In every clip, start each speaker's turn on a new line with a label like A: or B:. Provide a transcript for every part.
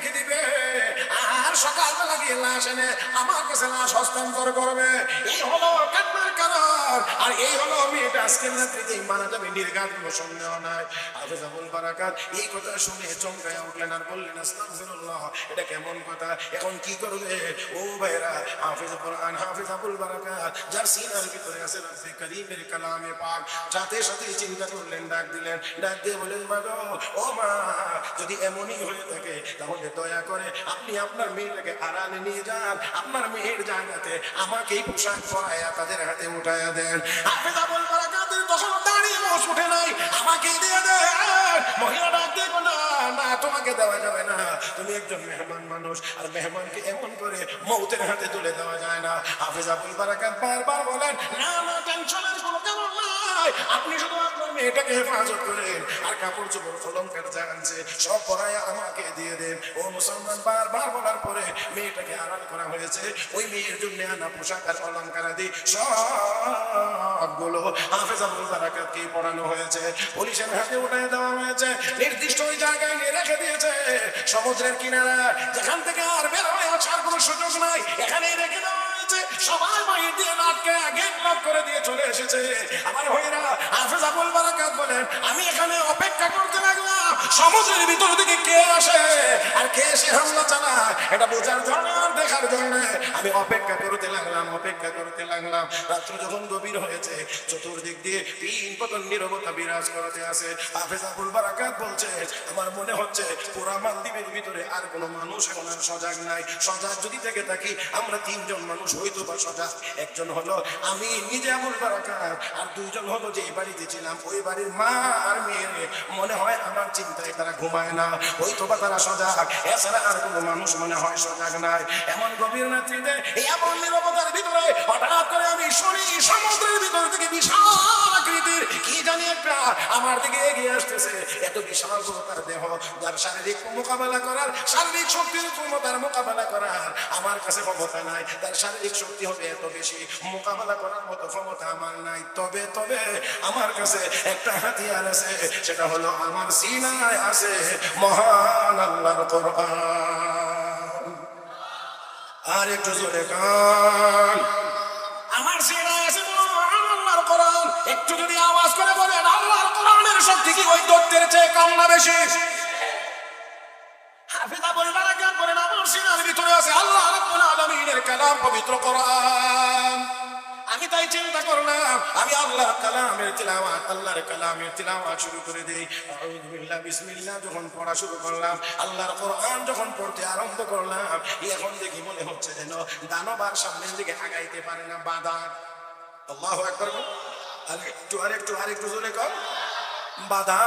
A: রেখে দিবে আর সকালবেলা গিয়ে লাশ এনে আমার কাছে লাশ হস্তান্তর করবে। এই হলো কান্নার কারণ, আর এই হলো মেয়েটা আজকের রাত্রিতেই মারা যাবে, নির্ঘাত কোনো সন্দেহ নাই। হাফেজ আবুল বারাকাত এই কথা শুনে চমকায় উঠলেন আর বললেন, আস্তাগফিরুল্লাহ, এটা কেমন কথা, এখন কি করবে? ও ভাইরা, হাফেজ কোরআন হাফেজ আবুল বারাকাত যার সিনার ভিতরে আছে রব্বে কারীমের কালামে পাক, সাথে সাথে চিন্তা করলেন, ডাক দিলেন, ডাক দিয়ে বলেন, মা গো, ও মা, যদি এমনই হয়ে থাকে তাহলে দয়া করে আপনি আপনার মেয়েটাকে আড়ালে নিয়ে যান, আপনার মেয়ের জায়গাতে আমাকেই পোশাক পরায়া তাদের হাতে উঠায়া দেন। হাফেজ আবুল বারাকাতের তখন দাঁড়িয়ে মোষ উঠে নাই, আমাকে দিয়ে দেন। মহিলা ডাক দিয়ে, না না, তোমাকে দেওয়া যাবে না, তুমি একজন মেহমান মানুষ, আর মেহমানকে এমন করে মৌতের হাতে তুলে দেওয়া যায় না। হাফেজ আবুল বারাকাত বারবার বলেন, না না, টেনশনের কোনো কারণ নাই, আপনি শুধু আপনার মেয়েটাকে হেফাজত করেন, আর কাপড় চোপড় অলংকার যা আনছে সব পরায়া আমাকে দিয়ে দেন। ও মুসলমান বারবার বলার পরে মেয়েটাকে আড়াল করা হয়েছে, ওই মেয়ের জন্য আনা পোশাক আর অলংকার আদি সবগুলো হাফেজ আবুল বারাকাতকে পড়ানো হয়েছে, পুলিশের হাতে উঠিয়ে দেওয়া হয়েছে, নির্দিষ্ট ওই জায়গায় নিয়ে রেখে দিয়েছে, সমুদ্রের কিনারা, যেখান থেকে আর বের হয়ে আসার কোনো সুযোগ নাই, এখানেই রেখে দেওয়া হয়েছে। সবাই বাহির দিয়ে আটকে গেট লক করে দিয়ে চলে এসেছে। আমার ভাইরা, হাফেজ আবুল বারাকাত বলেন, আমি এখানে অপেক্ষা করতে লাগলাম সমুদ্রের ভিতর থেকে কে আসে আর কে এসে হামলা চালায়, এটা বোঝার জন্য আর দেখার জন্য আমি অপেক্ষা করতে লাগলাম, অপেক্ষা করতে লাগলাম। রাত্র যখন গভীর হয়েছে, চতুর্দিক দিয়ে তিন পতন নীরবতা বিরাজ করতে আছে। হাফেজ আবুল বারাকাত বলছে, আমার মনে হচ্ছে পুরা মালদ্বীপের ভিতরে আর কোনো মানুষ এখন আর সজাগ নাই। সজাগ যদি থেকে থাকি আমরা তিনজন মানুষ হয়তো বা সজাগ, একজন হলো আমি নিজে আবুল বারাকাত, আর দুইজন হলো যে বাড়িতে ছিলাম ওই বাড়ির মা আর মেয়ে। মনে হয় আমার চিন্তায় তারা ঘুমায় না, হয়তো বা তারা সজাগ, এছাড়া আর কোনো মানুষ মনে হয় সজাগ নাই। এমন গভীর রাত্রিতে এমন নীরবতার ভিতরে হঠাৎ করে আমি শুনি সমুদ্রের ভিতর থেকে বিশাল আকৃতির কি জানি একটা আমার দিকে এগিয়ে আসতেছে। এত বিশাল তার দেহ, যার শারীরিক মোকাবেলা করার, শারীরিক শক্তির ক্ষমতার মোকাবেলা করার আমার কাছে ক্ষমতা নাই, তার শারীরিক শক্তি হবে এত বেশি, মোকাবেলা করার মতো ক্ষমতা আমার নাই। তবে তবে আমার কাছে একটা হাতিয়ার আছে, সেটা হলো আমার সিনায় আছে মহান আল্লাহর কোরআন। আর একটু জোরে গান, আমার সিনায় আছে মহান আল্লাহর কোরআন। একটু যদি আওয়াজ করে বলেন, আল্লাহর কোরআনের শক্তি কি ওই দৈত্যের চেয়ে কম না বেশি? হাফেজ আবুল বারাকাত বলেন, আমার সিনার ভিতরে আছে আল্লাহ রাব্বুল আলামিনের কালাম, পবিত্র কোরআন। আমি তাই চিন্তা করলাম, আমি আল্লাহর কালামের তিলাওয়াত, আল্লাহর কালামের তিলাওয়াত শুরু করে দেই। আউযু বিল্লাহ, বিসমিল্লাহ যখন পড়া শুরু করলাম, আল্লাহর কোরআন যখন পড়তে আরম্ভ করলাম, এখন দেখি মনে হচ্ছে যেন দানবার সামনের দিকে আগাইতে পারে না, বাধা। আল্লাহু আকবার। আরেকটু জোরে কর, বাধা,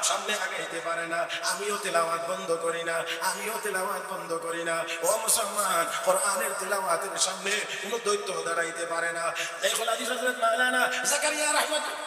A: সামনে আগাইতে পারে না। আমিও তেলাওয়াত বন্ধ করি না, আমিও তেলাওয়াত বন্ধ করি না। ও মুসলমান, কোরআনের তেলাওয়াতের সামনে কোনো দৈত্য দাঁড়াইতে পারে না। দেখুন হাদিস হযরত মাওলানা জাকারিয়া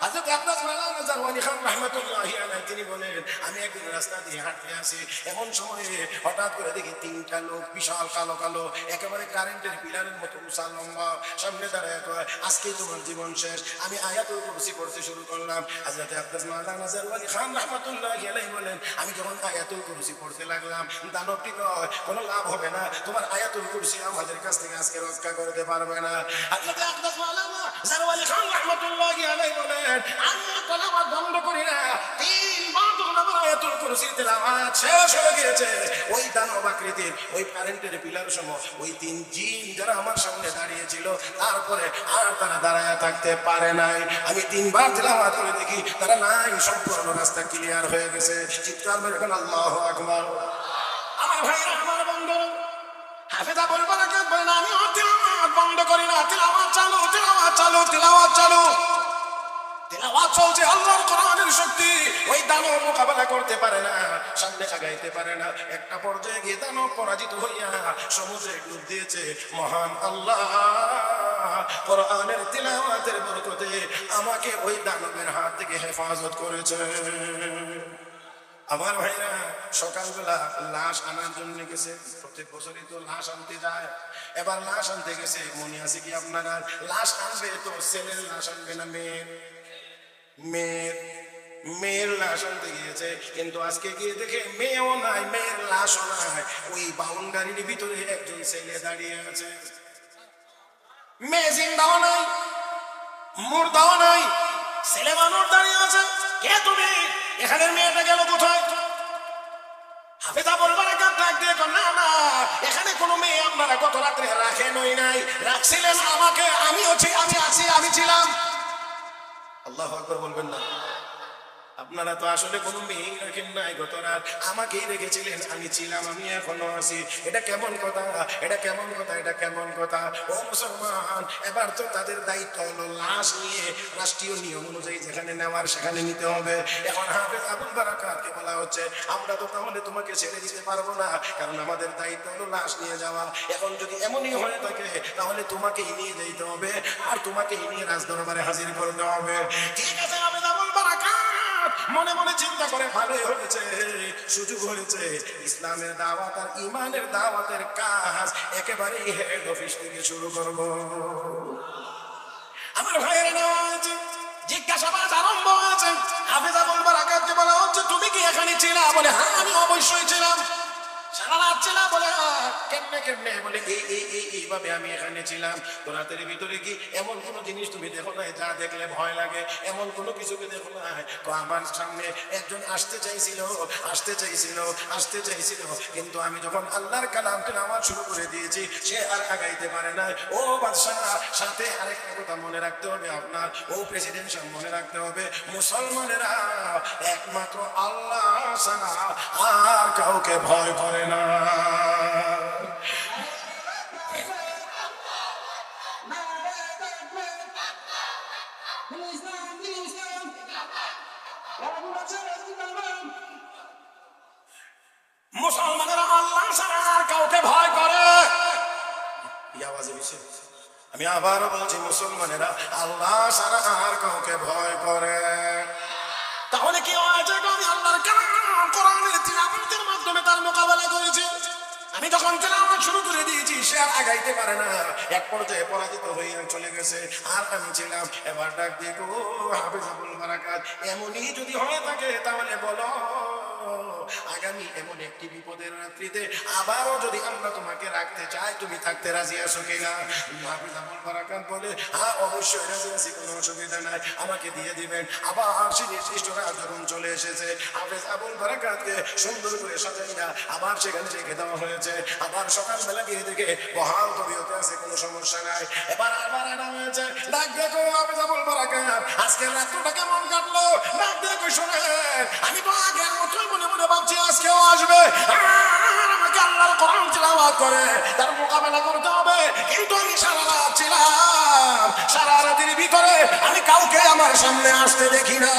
A: হযরত আব্বাস মাওলানা জারওয়ানি খান রাহমাতুল্লাহি আলাইহি তিনি বলেন, আমি একদিন রাস্তা দিয়ে হাঁটতে আসি, এমন সময়ে হঠাৎ করে দেখি তিনটা লোক বিশাল কালো কালো, একেবারে কারেন্টের পিলারের মতো উঁচা লম্বা, সামনে দাঁড়ায় কয়, আজকেই তোমার জীবন শেষ। আমি আয়াতুল কুরসি পড়তে শুরু করলাম। হযরত আব্বাস মাওলানা জারওয়ানি খান রাহমাতুল্লাহি আলাইহি বলেন, আমি যখন আয়াতুল কুরসি পড়তে লাগলাম, দানবটি কয়, কোনো লাভ হবে না, তোমার আয়াতুল কুরসি আমাদের কাছ থেকে আজকে রক্ষা করতে পারবে না। হযরত আব্বাস মাওলানা জারওয়ানি খান রাহমাতুল্লাহি আলাইহি বলেন, আমি তেলাওয়াত বন্ধ করি না, তিনবার যখন আমার আয়াতুল কুরসির তেলাওয়াত শেষ হয়ে গিয়েছে, ওই দানব আকৃতির, ওই কারেন্টের পিলার সম ওই তিন জিন যারা আমার সামনে দাঁড়িয়ে ছিল, তারপরে আর তারা দাঁড়ায় থাকতে পারে নাই। আমি তিনবার তেলাওয়াত করে দেখি তারা নাই, সম্পূর্ণ রাস্তা ক্লিয়ার হয়ে গেছে। চিৎকার মেরে বলেন আল্লাহু আকবার। আমার ভাইরা, আমার বন্ধুরা, হাফেজ আবুল বারাকাত বলেন, আমি তেলাওয়াত বন্ধ করি না, তেলাওয়াত চালু, তেলাওয়াত চালু, তেলাওয়াত চালু, তেলাওয়াত চলছে। আল্লাহর কোরআনের শক্তি ওই দানব মোকাবেলা করতে পারে না, সামনে আগাইতে পারে না। একটা পর্যায়ে গিয়ে দানব পরাজিত হইয়া সমুদ্রে ডুব দিয়েছে। মহান আল্লাহ কোরআনের তিলাওয়াতের বরকতে আমাকে ওই দানবের হাত থেকে হেফাজত করেছে। আমার ভাইরা, সকালবেলা লাশ আনার জন্য গেছে, প্রত্যেক বছরই তো লাশ আনতে যায়, এবার লাশ আনতে গেছে। মনে আছে কি আপনারা, লাশ আনবে তো ছেলের লাশ আনবে না মেয়ের? মেয়ের। মেয়ের লাশ আনতে গিয়েছে, কিন্তু আজকে গিয়ে দেখে মেয়েও নাই, মেয়ের লাশও নাই। ওই বাউন্ডারির ভিতরে একজন ছেলে দাঁড়িয়ে আছে। মেয়ে জিন্দাও নাই, মুর্দাও নাই, ছেলে মানুষ দাঁড়িয়ে আছে। কে তুমি? এখানে মেয়েটা গেল কোথায়? হাফেজা বলবার ডাক দিয়ে না না, এখানে কোনো মেয়ে আপনারা গত রাত্রে রাখেনই নাই, রাখছিলেন আমাকে। আমি আছি, আমি ছিলাম। আল্লাহু আকবার বলবেন না? আপনারা তো আসলে কোনো মেয়ে রাখেন নাই, গত রাত আমাকেই রেখেছিলেন, আমি ছিলাম, আমি এখনো আছি। এটা কেমন কথা? এটা কেমন কথা? এটা কেমন কথা? ও মুসলমান, এবার তো তাদের দায়িত্ব হলো লাশ নিয়ে রাষ্ট্রীয় নিয়ম অনুযায়ী যেখানে নেওয়ার সেখানে নিতে হবে। এখন হাফেজ আবুল বারাকাতকে বলা হচ্ছে আমরা তো তাহলে তোমাকে ছেড়ে দিতে পারবো না, কারণ আমাদের দায়িত্ব হলো লাশ নিয়ে যাওয়া। এখন যদি এমনই হয়ে থাকে তাহলে তোমাকেই নিয়ে যেতে হবে, আর তোমাকেই নিয়ে রাজদরবারে হাজির করতে হবে। ঠিক আছে হাফেজ আবুল বারাকাত মনে মনে চিন্তা করে, ভালোই হয়েছে, সুযোগ হয়েছে। ইসলামের দাওয়াত আর ইমানের দাওয়াতের কাজ একেবারে হেড অফিস থেকে শুরু করব। আমার ভাইয়ের নেওয়া হয়েছে, জিজ্ঞাসাবাদ আরম্ভ হয়েছে। হাফেজ আবুল বারাকাতকে বলা হচ্ছে তুমি কি এখানে ছিলা? বলে হ্যাঁ আমি অবশ্যই ছিলাম। সারা রাত ছিলাম? বলে কেমনে কেমনে? বলে এইভাবে আমি এখানে ছিলাম। তো রাতের ভিতরে কি এমন কোন জিনিস তুমি দেখো না যা দেখলে ভয় লাগে? এমন কোনো কিছুকে দেখো না? তো আমার সামনে একজন আসতে চাইছিল, কিন্তু আমি যখন আল্লাহর কালাম তেলাওয়াত শুরু করে দিয়েছি সে আর আগাইতে পারে না। ও বাদশাহ, সাথে আরেকটা কথা মনে রাখতে হবে আপনার, ও প্রেসিডেন্ট সাহেব মনে রাখতে হবে, মুসলমানেরা একমাত্র আল্লাহ ছাড়া আর কাউকে ভয় করে না। মুসলমানেরা আল্লাহ ছাড়া আর কাউকে ভয় করে। আমি আবারও বলছি, মুসলমানেরা আল্লাহ ছাড়া আর কাউকে ভয় করে। তাহলে কি হয়েছে? আমি আল্লাহর কালাম কোরআনের তিলাওয়াতের মাধ্যমে তার মোকাবেলা করেছি। আমি যখন তেলাওয়াত শুরু করে দিয়েছি সে আর আগাইতে পারে না, এক পর্যায়ে পরাজিত হয়ে চলে গেছে, আর আমি ছিলাম। এবার ডাক দিয়ে গো হাফেজ আবুল বারাকাত, এমনই যদি হয়ে থাকে তাহলে বলো আগামী এমন একটি বিপদের রাত্রিতে আবারও যদি আমরা তোমাকে রাখতে চাই তুমি থাকতে রাজি আছো কিনা? হাফেজ আবুল বারাকাত বলে হ্যাঁ অবশ্যই রাজি আছি, কোনো অসুবিধা নাই, আমাকে দিয়ে দিবেন। আবার সে নির্দিষ্ট রাত যখন চলে এসেছে, হাফেজ আবুল বারাকাতকে সুন্দর করে সাজাইয়া আবার সেখানে রেখে দেওয়া হয়েছে। আবার সকালবেলা গিয়ে দেখে বহাল তবিয়তে আছে, কোনো সমস্যা নাই। এবার আবার আনা হয়েছে, ডাক দেখো হাফেজ আবুল বারাকাত আজকের রাতটা কেমন কাটলো? ডাক দেখো শোনেন, আমি তো আগের মতোই মনে মনে ভাবছি আজকেও আসবে, আমাকে আল্লাহর কোরআন তিলাওয়াত করে তার মোকাবেলা করতে হবে। কিন্তু আমি সারা রাত ছিলাম, সারা রাতের ভিতরে আমি কাউকে আমার সামনে আসতে দেখি না।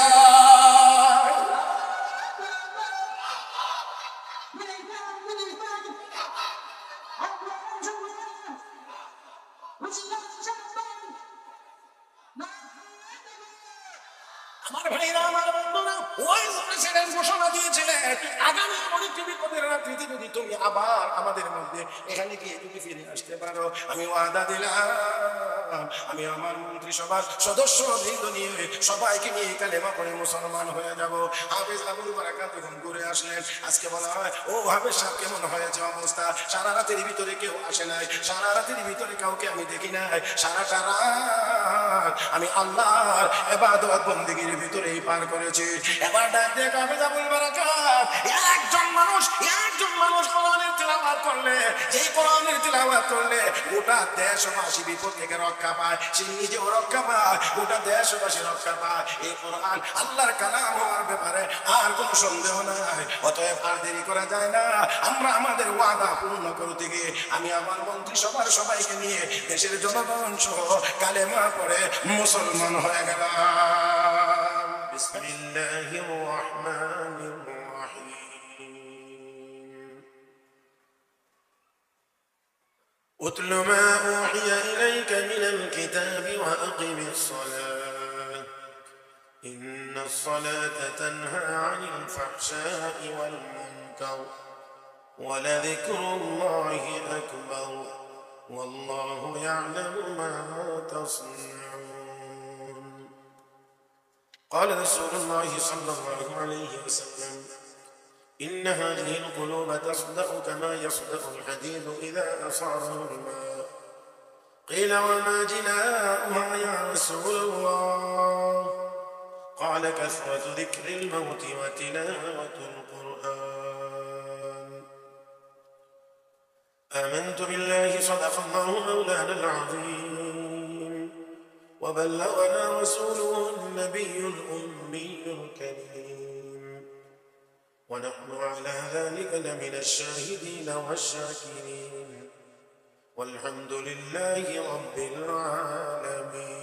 A: আমার ভাইরা, আমার বন্ধুরা, ওই প্রেসিডেন্ট ঘোষণা দিয়েছিলেন আগামী অনেক বিপদের রাত্রিতে যদি তুমি আবার আমাদের মধ্যে এখানে গিয়ে যদি ফিরে আসতে পারো, আমি ওয়াদা দিলাম আমি আমার মন্ত্রিসভার সদস্য বৃন্দ নিয়ে সবাইকে নিয়ে কালেমা পড়ে মুসলমান হয়ে যাব। হাফেজ আবুল বারাকাত যখন ঘুরে আসলেন, আজকে বলা হয় ও হাফেজ সাহেব কেমন হয়েছে অবস্থা? সারা রাতের ভিতরে কেউ আসে নাই, সারা রাতের ভিতরে কাউকে আমি দেখি নাই, সারাটা রাত আমি আল্লাহর ইবাদত বন্দেগীর ভিতরেই পার করেছি। এবার ডাক দিয়ে হাফেজ আবুল বারাকাত, একজন মানুষ কোরআনের তিলাওয়াত করলে, এই কোরআনের তিলাওয়াত করলে গোটা দেশবাসী বিপদ থেকে রক্ষা পায়, সে নিজেও রক্ষা পায়, গোটা দেশবাসী রক্ষা পায়। এই কোরআন আল্লাহর কালাম হওয়ার ব্যাপারে আর কোনো সন্দেহ নাই। অতএব আর দেরি করা যায় না, আমরা আমাদের ওয়াদা পূর্ণ করতে গিয়ে আমি আমার মন্ত্রিসভার সবাইকে নিয়ে দেশের জনগণ সহ কালেমা পড়ে মুসলমান হয়ে গেলাম। বিসমিল্লাহির রহমানির রহিম। উতল মা উহিয়া ইলাইকা মিনাল কিতাবি ওয়া আকিমিস সালাহ ইন্নাস সালাতা তানহা আনিল ফাহশাই ওয়াল মুনকার ওয়া লাযিকরুল্লাহি আকবার ওয়াল্লাহু ইয়া'লামু মা তাসনাউন। قال رسول الله صلى الله عليه وسلم إن هذه القلوب تصدأ كما يصدأ الحديد إذا أصابه الماء قيل وما جلاؤها يا رسول الله قال كثرة ذكر الموت وتلاوة القرآن آمنت بالله صدق الله مولانا العظيم وبلغنا رسوله النبي الأمي الكريم ونحن على ذلك لمن الشاهدين والشاكرين والحمد لله رب العالمين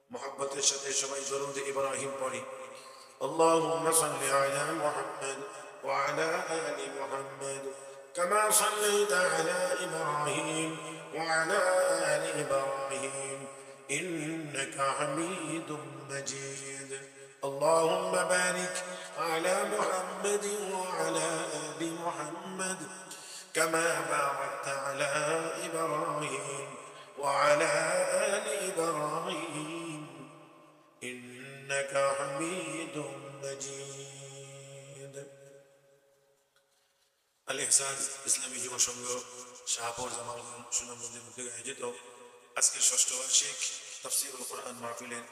A: محبة الشتى شبي درود إبراهيم قولي اللهم صل على محمد وعلى آل محمد كما صليت على إبراهيم وعلى آل إبراهيم إنك حميد مجيد اللهم بارك على محمد وعلى آل محمد كما باركت على إبراهيم وعلى آل إبراهيم إنك حميد مجيد الإحسان ইসলামী যুব সংঘ শাহপুর জামালগঞ্জ সুনামগঞ্জের উদ্যোগে আয়োজিত আজকের ষষ্ঠ বার্ষিক তাফসীরুল কোরআন মাহফিলের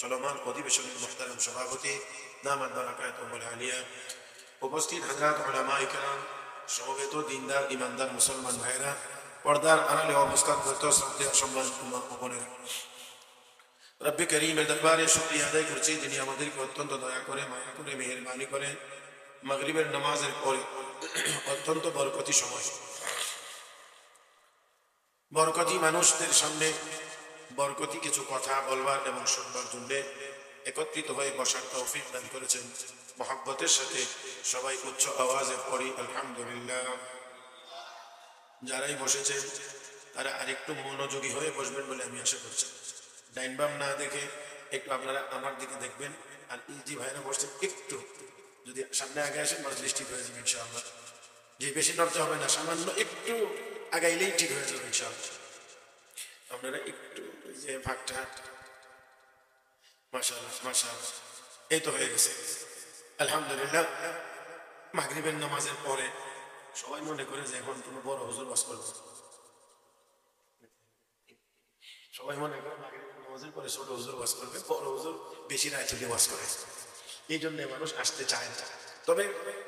A: চলমান অধিবেশনের মুহতারাম সভাপতি দামাত বারাকাতুহুল আলিয়া উপস্থিত হযরত উলামায়ে কেরাম সমবেত দিনদার ইমানদার মুসলমান ভাইরা পর্দার আড়ালে অবস্থানরত শ্রদ্ধেয় সম্মানিত মা ও বোনেরা রব্বে করিমের দরবারে শুকরিয়া আদায় করছি যিনি আমাদেরকে অত্যন্ত দয়া করে মায়া করে মেহেরবানি করে মাগরিবের নামাজের পরে অত্যন্ত বরকতি সময় বরকতি মানুষদের সামনে বরকতি কিছু কথা বলবার এবং শুনবার জন্য একত্রিত হয়ে বসার তৌফিক দান করেছেন মহব্বতের সাথে সবাই উচ্চ আওয়াজে পড়ি আলহামদুলিল্লাহ যারাই বসেছেন তারা আরেকটু মনোযোগী হয়ে বসবেন বলে আমি আশা করছি ডাইন বাম না দেখে একটু আপনারা আমার দিকে দেখবেন আর ইজি ভাইরা বসছেন একটু যদি সামনে আগে আসেন মজলিস ঠিক হয়ে যাবে ইনশাআল্লাহ যে বেশি নড়তে হবে না সামান্য একটু আগাইলেই ঠিক হয়ে যাবে ইনশাআল্লাহ আপনারা একটু যে ভাগটা মাশাআল্লাহ মাশাআল্লাহ এই তো হয়ে গেছে আলহামদুলিল্লাহ মাগরিবের নামাজের পরে সবাই মনে করে যে এখন কোনো বড় হুজুর ওয়াজ করবে সবাই মনে করে মাগরিবের নামাজের পরে ছোট হুজুর ওয়াজ করবে বড় হুজুর বেশি রায় থেকে ওয়াজ করে এই জন্য মানুষ আসতে চায় না তবে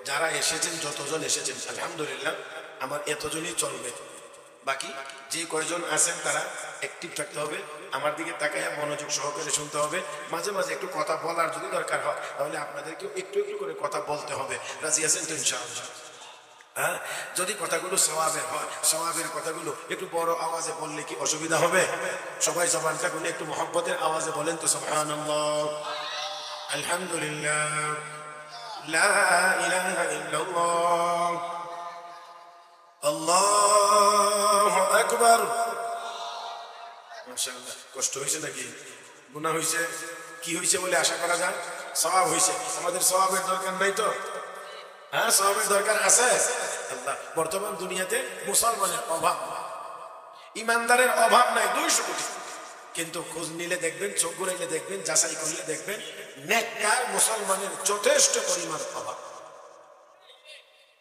A: যারা এসেছেন যতজন এসেছেন আলহামদুলিল্লাহ আমার এতজনই চলবে বাকি যে কয়জন আছেন তারা অ্যাক্টিভ থাকতে হবে আমার দিকে তাকায় মনোযোগ সহকারে শুনতে হবে মাঝে মাঝে একটু কথা বলার যদি দরকার হয় তাহলে আপনাদেরকেও একটু একটু করে কথা বলতে হবে রাজি আছেন তো ইনশাআল্লাহ হ্যাঁ যদি কথাগুলো সওয়াবের হয় সওয়াবের কথাগুলো একটু বড় আওয়াজে বললে কি অসুবিধা হবে সবাই জবানটা খুলে একটু মহব্বতের আওয়াজে বলেন তো সুবহানাল্লাহ আলহামদুলিল্লাহ লা ইলাহা ইল্লাল্লাহ আল্লাহু আকবার মাশাআল্লাহ কষ্ট হয়েছে নাকি গুনাহ হয়েছে কি হয়েছে বলে আশা করা যায় সওয়াব হয়েছে আমাদের সওয়াবের দরকার নাই তো হ্যাঁ সওয়াবের দরকার আছে আল্লাহ বর্তমান দুনিয়াতে মুসলমানের অভাব ইমানদারের অভাব নাই 200 কোটি কিন্তু খোঁজ নিলে দেখবেন চোখ ঘুরাইলে দেখবেন যাচাই করলে দেখবেন নেককার মুসলমানের যথেষ্ট পরিমাণ অভাব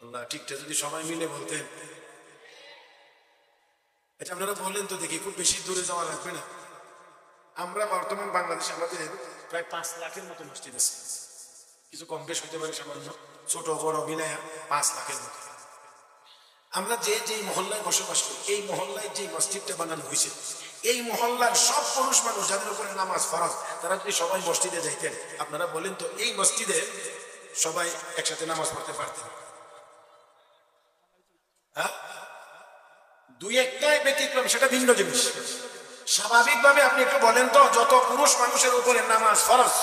A: আল্লাহ ঠিকটা যদি সবাই মিলে বলতেন এটা আপনারা বললেন তো দেখি খুব বেশি দূরে যাওয়া লাগবে না আমরা বর্তমান বাংলাদেশে আমাদের প্রায় 5 লাখের মতো মসজিদ আছে কিছু কম বেশ হতে পারে সামান্য ছোট বড় মিলায়া 5 লাখের মতো আমরা যে যে মহল্লায় বসবাস করি এই মহল্লায় যে মসজিদটা বানানো হয়েছে এই মহল্লার সব পুরুষ মানুষ যাদের উপরে নামাজ ফরজ তারা যদি সবাই মসজিদে যাইতেন আপনারা বলেন তো এই মসজিদে সবাই একসাথে নামাজ পড়তে পারতেন হ্যাঁ দুই একটাই ব্যতিক্রম সেটা ভিন্ন জিনিস স্বাভাবিকভাবে আপনি একটু বলেন তো যত পুরুষ মানুষের উপরে নামাজ ফরজ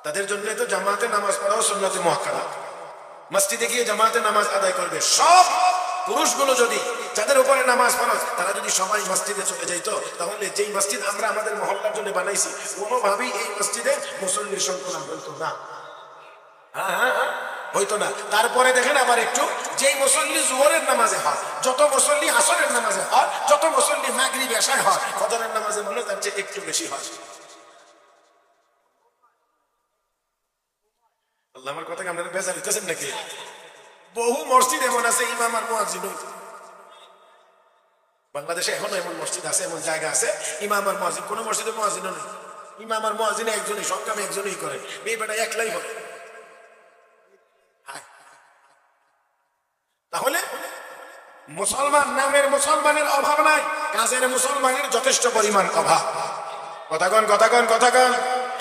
A: তাদের জন্য তো জামাতে নামাজ পড়াও সুন্নতে মুআক্কাদা মসজিদে গিয়ে জামাতে নামাজ আদায় করবে সব পুরুষগুলো যদি যাদের উপরে নামাজ ফরজ তারা যদি সবাই মসজিদে চলে যাইতো তাহলে যেই মসজিদ আমরা আমাদের মহল্লার জন্য বানাইছি কোনোভাবেই এই মসজিদে মুসল্লির সংখ্যা হইতো না হইতো না তারপরে দেখেন আবার একটু যেই মুসল্লি জোহরের নামাজে হয় যত মুসল্লি আসরের নামাজে হয় যত মুসল্লি মাগরিব এশায় হয় ফজরের নামাজে মনে তার চেয়ে একটু বেশি হয় আল্লাহ আমার কথাকে আপনারা বেজার দিতেছেন নাকি? বহু মসজিদ এমন আছে ইমাম আর মুয়াজ্জিন, বাংলাদেশে এখনো এমন মসজিদ আছে, এমন জায়গা আছে ইমাম আর মুয়াজ্জিন। কোন মসজিদে মুয়াজ্জিনও নেই, ইমাম আর মুয়াজ্জিন একজনই, সংগ্রামে একজনই করে, এই বেটা একলাই হবে। তাহলে মুসলমান নামের মুসলমানের অভাব নাই, কাজের মুসলমানের যথেষ্ট পরিমাণ অভাব। কথাগণ কথাগণ কথাগণ,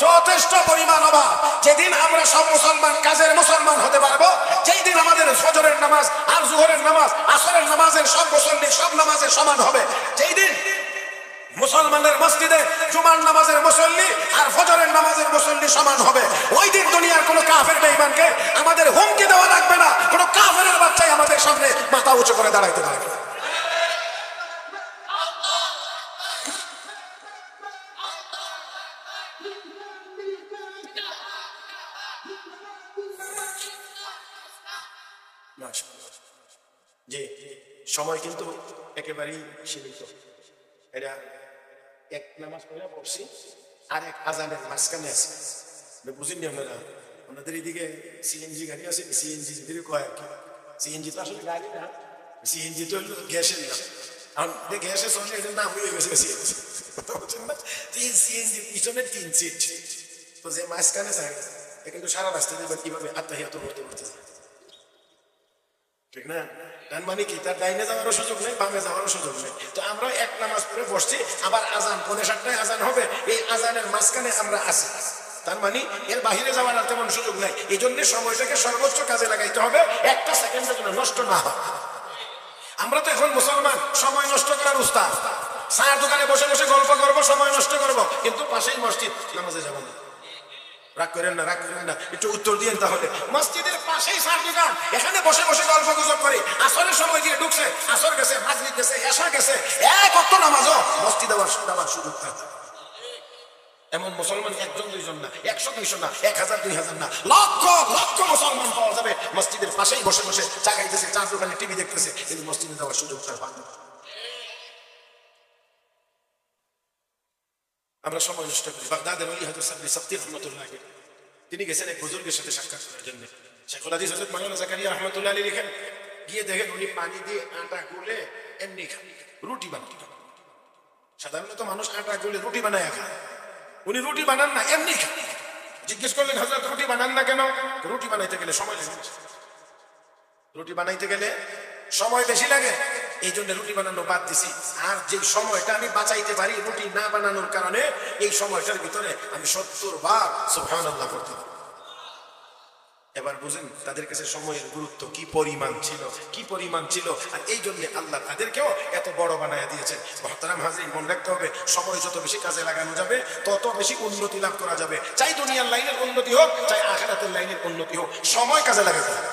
A: যথেষ্ট পরিমাণ অভাব। যেদিন আমরা সব মুসলমান কাজের মুসলমান হতে পারবো, যেই দিন আমাদের ফজরের নামাজ আর জোহরের নামাজ আসরের নামাজের সব মুসল্লি সব নামাজের সমান হবে, যেই দিন মুসলমানের মসজিদে জুমার নামাজের মুসল্লি আর ফজরের নামাজের মুসল্লি সমান হবে, ওই দিন দুনিয়ার কোনো কাফের বেঈমানকে আমাদের হুমকি দেওয়া লাগবে না, কোনো কাফেরের বাচ্চাই আমাদের সামনে মাথা উঁচু করে দাঁড়াইতে পারবে না। যে সময় কিন্তু একেবারেই সীমিত। এটা এক নামাজ পড়ে পড়ছি আর এক আজানের মাঝখানে আছে, বুঝিনি আপনারা? আপনাদের এইদিকে সিএনজি গাড়ি আছে, সিএনজি যদি কয় আর কি, সিএনজি তো আসলে গাড়ি না, সিএনজি তো হলো গ্যাসের নাম। এখন গ্যাসে চলে এটার নাম হয়ে গেছে সিএনজি, কথা বলছেন না? তিন সিএনজি পিছনে 3 সিট, তো যে মাঝখানে যায় কিন্তু সারা রাস্তা দিয়ে কিভাবে আত্মাহিয়াত করতে করতে যায়, ঠিক না? তার মানে কি, তার ডাইনে যাওয়ারও সুযোগ নেই, বামে যাওয়ারও সুযোগ নেই। তো আমরা এক নামাজ পড়ে বসছি, আবার আজান 5:30টায় আজান হবে, এই আজানের মাঝখানে আমরা আছি, তার মানে এর বাহিরে যাওয়ার আর তেমন সুযোগ নাই। এই জন্য সময়টাকে সর্বোচ্চ কাজে লাগাইতে হবে, একটা সেকেন্ডের জন্য নষ্ট না হয়। আমরা তো এখন মুসলমান, সময় নষ্ট করার উস্তাদ। চায়ের দোকানে বসে বসে গল্প করবো, সময় নষ্ট করবো, কিন্তু পাশেই মসজিদ, নামাজে যাবো না। রাগ করেন না, রাগ করেন না, একটু উত্তর দিয়েন তাহলে। মসজিদের পাশেই চার দোকান, এখানে বসে বসে গল্প গুজব করে আসরের সময় দিয়ে ঢুকছে, আসর গেছে, মাগরিব গেছে, এশা গেছে, এক ওয়াক্ত নামাজও মসজিদে যাওয়ার সুযোগ থাকে। এমন মুসলমান একজন দুইজন না, 100 200 না, 1000 2000 না, লক্ষ লক্ষ মুসলমান পাওয়া যাবে মসজিদের পাশেই বসে বসে চা খাইতেছে, চার দোকানে টিভি দেখতেছে, কিন্তু মসজিদে যাওয়ার সুযোগ তার হয় না। আমরা সময় নষ্ট করি। বাগদাদের ওলি হযরত সাবরি সাবতি রাহমাতুল্লাহ আলাইহি, তিনি গেছেন এক বুজুর্গের সাথে সাক্ষাৎ করার জন্য। শেখুল হাদিস হযরত মাওলানা জাকারিয়া রাহমাতুল্লাহ আলাইহি লিখেন, গিয়ে দেখেন উনি পানি দিয়ে আটা গুলে এমনি খান, রুটি বানান। সাধারণত মানুষ আটা গুলে রুটি বানায় খায়, উনি রুটি বানান না, এমনি খান। জিজ্ঞেস করলেন, হযরত রুটি বানান না কেন? রুটি বানাইতে গেলে সময় লাগে, রুটি বানাইতে গেলে সময় বেশি লাগে, এই জন্য রুটি বানানো বাদ দিছি। আর যে সময়টা আমি বাঁচাইতে পারি রুটি না বানানোর কারণে, এই সময়টার ভিতরে আমি 70 বার সুবহানাল্লাহ করতে পারি। এবার বুঝেন তাদের কাছে সময়ের গুরুত্ব কি পরিমাণ ছিল, কি পরিমাণ ছিল। আর এই জন্য আল্লাহ তাদেরকেও এত বড় বানায়া দিয়েছেন। মুহতারাম হাজির, মনে রাখতে হবে, সময় যত বেশি কাজে লাগানো যাবে তত বেশি উন্নতি লাভ করা যাবে। চাই দুনিয়ার লাইনের উন্নতি হোক, চাই আখিরাতের লাইনের উন্নতি হোক, সময় কাজে লাগাতে হবে।